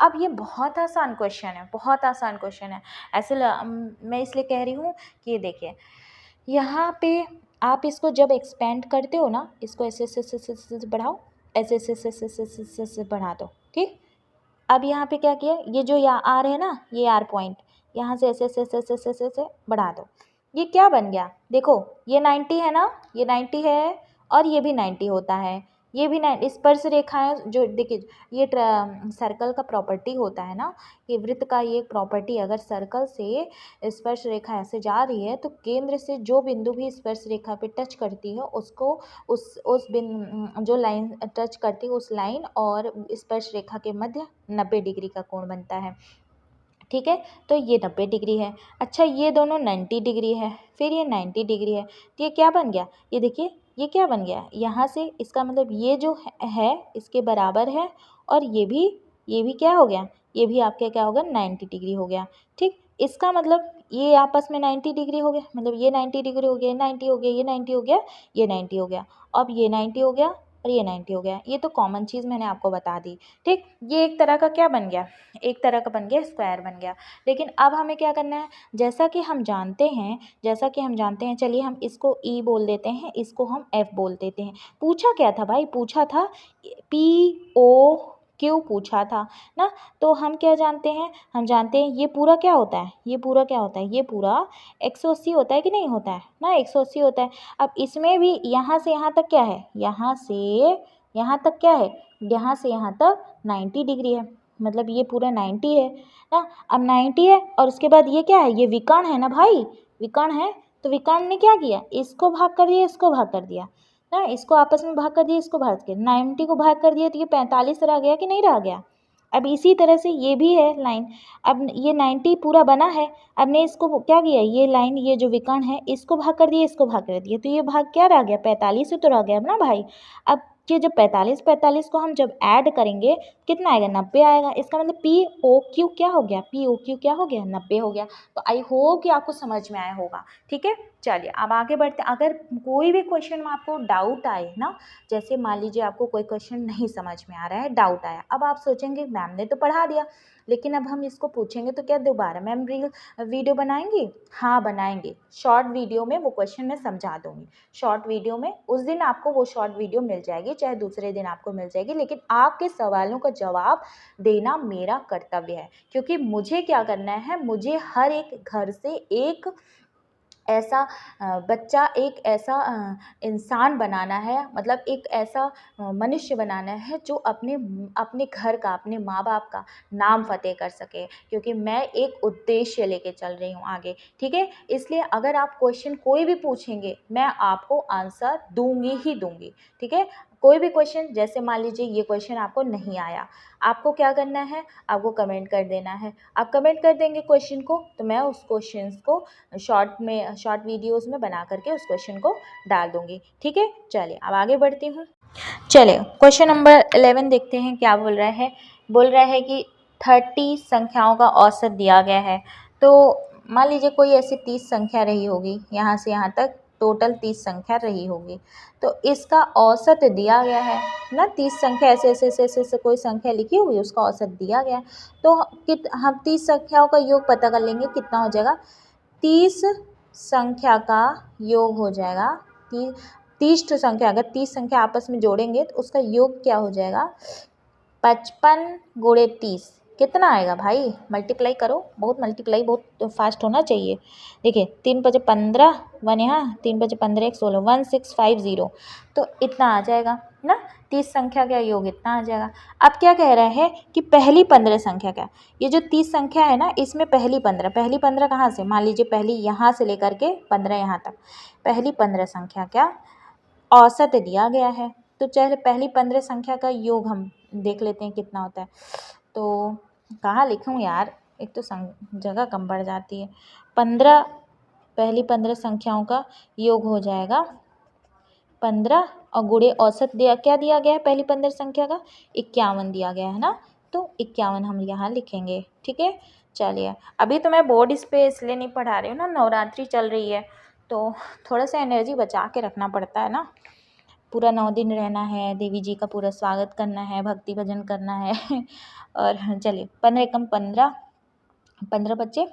अब ये बहुत आसान क्वेश्चन है, बहुत आसान क्वेश्चन है। ऐसे मैं इसलिए कह रही हूँ कि ये देखिए यहाँ पे आप इसको जब एक्सपेंड करते हो ना, इसको ऐसे ऐसे बढ़ाओ, ऐसे ऐसे ऐसे ऐसे ऐसे ऐसे ऐसे बढ़ा दो, ठीक। अब यहाँ पे क्या किया, ये जो यहाँ आर है ना, ये आर पॉइंट, यहाँ से ऐसे ऐसे ऐसे ऐसे ऐसे ऐसे बढ़ा दो, ये क्या बन गया, देखो ये 90 है ना, ये 90 है और ये भी 90 होता है, ये भी 90। स्पर्श रेखाएं जो देखिए, ये सर्कल का प्रॉपर्टी होता है ना, ये वृत्त का ये प्रॉपर्टी, अगर सर्कल से स्पर्श रेखा ऐसे जा रही है तो केंद्र से जो बिंदु भी स्पर्श रेखा पे टच करती है उसको उस जो लाइन टच करती है उस लाइन और स्पर्श रेखा के मध्य 90 डिग्री का कोण बनता है, ठीक है। तो ये 90 डिग्री है। अच्छा ये दोनों 90 डिग्री है, फिर ये 90 डिग्री है, तो ये क्या बन गया, ये देखिए ये क्या बन गया, यहाँ से इसका मतलब ये जो है इसके बराबर है, और ये भी क्या हो गया, ये भी आपके क्या होगा 90 डिग्री हो गया, ठीक। इसका मतलब ये आपस में 90 डिग्री हो गया, मतलब ये 90 डिग्री हो गया, ये 90 हो गया, ये 90 हो गया, ये 90 हो गया, अब ये 90 हो गया और ये 90 हो गया। ये तो कॉमन चीज़ मैंने आपको बता दी, ठीक। ये एक तरह का क्या बन गया, एक तरह का बन गया स्क्वायर बन गया। लेकिन अब हमें क्या करना है, जैसा कि हम जानते हैं, चलिए हम इसको ई बोल देते हैं, इसको हम एफ बोल देते हैं। पूछा क्या था भाई, पूछा था POQ पूछा था ना। तो हम क्या जानते हैं, हम जानते हैं ये पूरा क्या होता है, ये पूरा 180 होता है कि नहीं होता है ना, 180 होता है। अब इसमें भी यहाँ से यहाँ तक क्या है, यहाँ से यहाँ तक क्या है, यहाँ से यहाँ तक 90 डिग्री है, मतलब ये पूरा 90 है ना। अब 90 है और उसके बाद ये क्या है, ये विकर्ण है ना भाई, विकर्ण है। तो विकर्ण ने क्या किया, इसको भाग कर दिया, इसको भाग कर दिया ना, इसको आपस में भाग कर दिया, इसको भाग कर 90 को भाग कर दिया, तो ये 45 रह गया कि नहीं रह गया। अब इसी तरह से ये भी है लाइन, अब ये 90 पूरा बना है, अब ने इसको क्या किया, ये लाइन ये जो विकर्ण है इसको भाग कर दिया, इसको भाग कर दिया, तो ये भाग क्या रह गया, 45 से तो रह गया ना भाई। अब ये जब 45 को हम जब ऐड करेंगे कितना आएगा, 90 आएगा। इसका मतलब POQ क्या हो गया, POQ क्या हो गया, 90 हो गया। तो आई होप कि आपको समझ में आया होगा, ठीक है। चलिए अब आगे बढ़ते, अगर कोई भी क्वेश्चन में आपको डाउट आए ना, जैसे मान लीजिए आपको कोई क्वेश्चन नहीं समझ में आ रहा है, डाउट आया, अब आप सोचेंगे मैम ने तो पढ़ा दिया, लेकिन अब हम इसको पूछेंगे तो क्या दोबारा मैम वीडियो बनाएंगी? हाँ बनाएंगे, शॉर्ट वीडियो में वो क्वेश्चन मैं समझा दूंगी। शॉर्ट वीडियो में उस दिन आपको वो शॉर्ट वीडियो मिल जाएगी, चाहे दूसरे दिन आपको मिल जाएगी, लेकिन आपके सवालों का जवाब देना मेरा कर्तव्य है। क्योंकि मुझे क्या करना है, मुझे हर एक घर से एक ऐसा बच्चा, एक ऐसा इंसान बनाना है, मतलब एक ऐसा मनुष्य बनाना है जो अपने अपने घर का, अपने माँ बाप का नाम फ़तेह कर सके। क्योंकि मैं एक उद्देश्य लेके चल रही हूँ आगे, ठीक है? इसलिए अगर आप क्वेश्चन कोई भी पूछेंगे, मैं आपको आंसर दूंगी ही दूंगी, ठीक है? कोई भी क्वेश्चन, जैसे मान लीजिए ये क्वेश्चन आपको नहीं आया, आपको क्या करना है, आपको कमेंट कर देना है। आप कमेंट कर देंगे क्वेश्चन को, तो मैं उस क्वेश्चन को शॉर्ट वीडियोस में बना करके उस क्वेश्चन को डाल दूंगी, ठीक है? चलिए अब आगे बढ़ती हूँ। चलिए क्वेश्चन नंबर 11 देखते हैं क्या बोल रहा है। बोल रहा है कि 30 संख्याओं का औसत दिया गया है। तो मान लीजिए कोई ऐसी 30 संख्या रही होगी, यहाँ से यहाँ तक टोटल 30 संख्या रही होगी, तो इसका औसत दिया गया है ना। 30 संख्या ऐसे ऐसे ऐसे ऐसे ऐसे कोई संख्या लिखी हुई, उसका औसत दिया गया है। तो हम 30 संख्याओं का योग पता कर लेंगे, कितना हो जाएगा। 30 संख्या का योग हो जाएगा, 30 संख्या, अगर 30 संख्या आपस में जोड़ेंगे तो उसका योग क्या हो जाएगा, 55 गुणे 30। कितना आएगा भाई, मल्टीप्लाई करो, बहुत मल्टीप्लाई बहुत फास्ट होना चाहिए। देखिए 3 पचे 15, 1 यहाँ, 3 पचे 15 1 16, 1650, तो इतना आ जाएगा ना। 30 संख्या का योग इतना आ जाएगा। अब क्या कह रहा है कि पहली 15 संख्या का, ये जो 30 संख्या है ना, इसमें पहली 15 कहाँ से, मान लीजिए पहली यहाँ से लेकर के 15 यहाँ तक, पहली 15 संख्या का औसत दिया गया है। तो चलिए पहली 15 संख्या का योग हम देख लेते हैं कितना होता है। तो कहाँ लिखूँ यार, एक तो जगह कम पड़ जाती है। 15, पहली 15 संख्याओं का योग हो जाएगा 15, और गुणे औसत क्या दिया गया है पहली 15 संख्या का, 51 दिया गया है ना। तो 51 हम यहाँ लिखेंगे, ठीक है? चलिए अभी तो मैं बोर्ड इस पे इसलिए नहीं पढ़ा रही हूँ ना, नवरात्रि चल रही है, तो थोड़ा सा एनर्जी बचा के रखना पड़ता है ना। पूरा 9 दिन रहना है, देवी जी का पूरा स्वागत करना है, भक्ति भजन करना है और चलिए 15 एकम 15, 15 बच्चे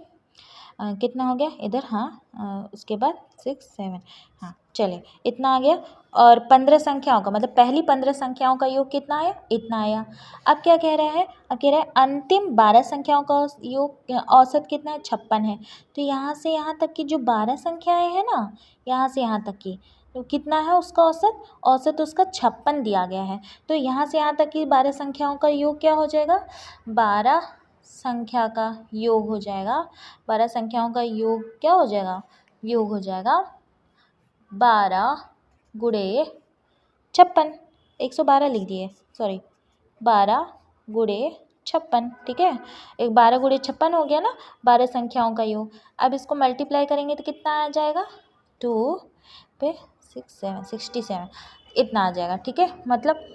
कितना हो गया इधर, हाँ उसके बाद 6 7, हाँ चलिए इतना आ गया। और 15 संख्याओं का मतलब पहली 15 संख्याओं का योग कितना आया, इतना आया। अब क्या कह रहा है, अब कह रहा है अंतिम 12 संख्याओं का योग औसत कितना है, 56 है। तो यहाँ से यहाँ तक की जो 12 संख्याएं हैं ना, यहाँ से यहाँ तक की, तो कितना है उसका औसत, औसत उसका 56 दिया गया है। तो यहाँ से यहाँ तक की 12 संख्याओं का योग क्या हो जाएगा, 12 संख्या का योग हो जाएगा, 12 संख्याओं का योग क्या हो जाएगा, योग हो जाएगा 12 गुणे 56, 112 लिख दिए, सॉरी 12 गुणे 56, ठीक है? एक 12 गुणे 56 हो गया ना 12 संख्याओं का योग। अब इसको मल्टीप्लाई करेंगे तो कितना आ जाएगा, 2 पे 6 7 67, इतना आ जाएगा, ठीक है? मतलब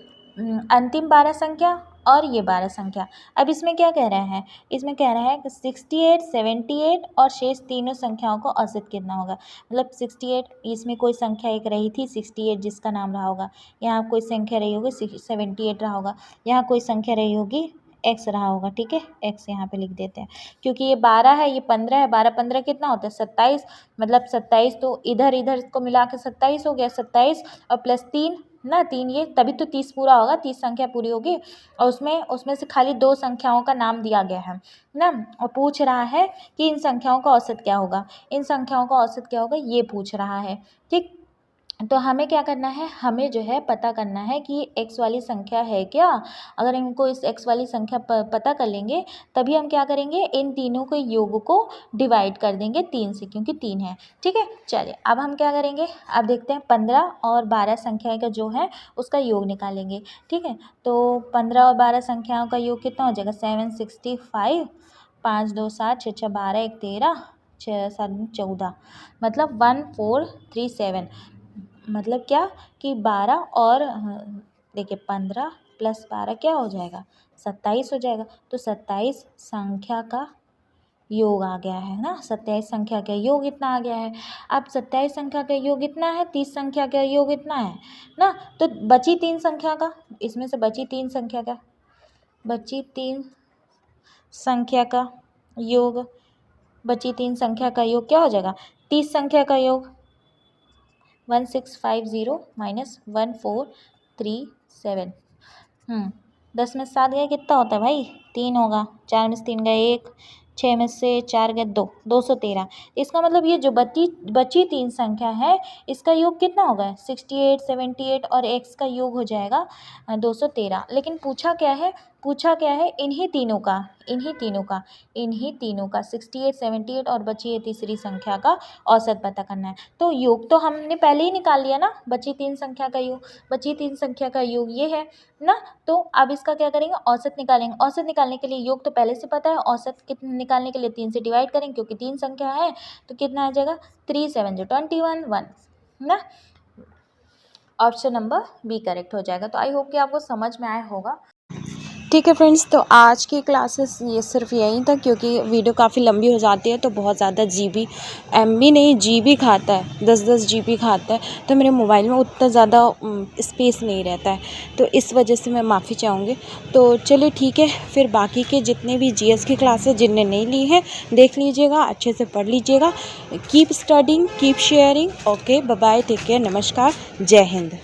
अंतिम 12 संख्या और ये 12 संख्या। अब इसमें क्या कह रहे हैं, इसमें कह रहा है कि 68 78 और शेष तीनों संख्याओं का औसत कितना होगा। मतलब 68, इसमें कोई संख्या एक रही थी 68 जिसका नाम रहा होगा, यहाँ कोई संख्या रही होगी 78 रहा होगा, यहाँ कोई संख्या रही होगी x रहा होगा, ठीक है? x यहाँ पे लिख देते हैं, क्योंकि ये 12 है, ये 15 है, 12 15 कितना होता है 27, मतलब 27, तो इधर इधर इसको मिला के 27 हो गया, 27 और प्लस 3 ना, 3 ये, तभी तो 30 पूरा होगा, 30 संख्या पूरी होगी। और उसमें से खाली 2 संख्याओं का नाम दिया गया है ना, और पूछ रहा है कि इन संख्याओं का औसत क्या होगा, इन संख्याओं का औसत क्या होगा, ये पूछ रहा है, ठीक? तो हमें क्या करना है, हमें जो है पता करना है कि x वाली संख्या है क्या। अगर इनको इस x वाली संख्या पता कर लेंगे, तभी हम क्या करेंगे, इन तीनों के योग को डिवाइड कर देंगे 3 से, क्योंकि 3 है, ठीक है? चलिए अब हम क्या करेंगे, अब देखते हैं 15 और 12 संख्या का जो है उसका योग निकालेंगे, ठीक है? तो 15 और 12 संख्याओं का योग कितना हो जाएगा, 765, 5 2 7, 6 6 12, 1 13, 6 7 14, मतलब 1437। मतलब क्या कि 12 और देखिए 15 प्लस 12 क्या हो जाएगा, 27 हो जाएगा। तो 27 संख्या का योग आ गया है ना, 27 संख्या का योग इतना आ गया है। अब 27 संख्या का योग इतना है, 30 संख्या का योग इतना है ना, तो बची 3 संख्या का, इसमें से बची 3 संख्या का, बची 3 संख्या का योग, बची 3 संख्या का योग क्या हो जाएगा? 30 संख्या का योग 1650 माइनस 1437। 10 में 7 गए कितना होता है भाई? 3 होगा। 4 में से 3 गए 1, 6 में से 4 गए 2, 213। इसका मतलब ये जो बची 3 संख्या है इसका योग कितना होगा? 68, 78 और x का योग हो जाएगा 213। लेकिन पूछा क्या है? इन्हीं तीनों का 68, 78 और बची है तीसरी संख्या का औसत पता करना है। तो योग तो हमने पहले ही निकाल लिया ना, बची 3 संख्या का योग ये है ना। तो अब इसका क्या करेंगे? औसत निकालेंगे। औसत निकालने के लिए योग तो पहले से पता है, औसत कितने निकालने के लिए 3 से डिवाइड करेंगे क्योंकि 3 संख्या है। तो कितना आ जाएगा? 3 7 जो 21 1 ना। ऑप्शन नंबर बी करेक्ट हो जाएगा। तो आई होप कि आपको समझ में आया होगा। ठीक है फ्रेंड्स, तो आज की क्लासेस ये सिर्फ यहीं तक, क्योंकि वीडियो काफ़ी लंबी हो जाती है तो बहुत ज़्यादा एमबी नहीं जीबी खाता है, 10-10 जीबी खाता है। तो मेरे मोबाइल में उतना ज़्यादा स्पेस नहीं रहता है, तो इस वजह से मैं माफ़ी चाहूँगी। तो चलिए ठीक है, फिर बाकी के जितने भी जीएस की क्लासेस जिनने नहीं ली है देख लीजिएगा, अच्छे से पढ़ लीजिएगा। Keep studying, keep sharing. Okay, bye bye, take care, नमस्कार, जय हिंद।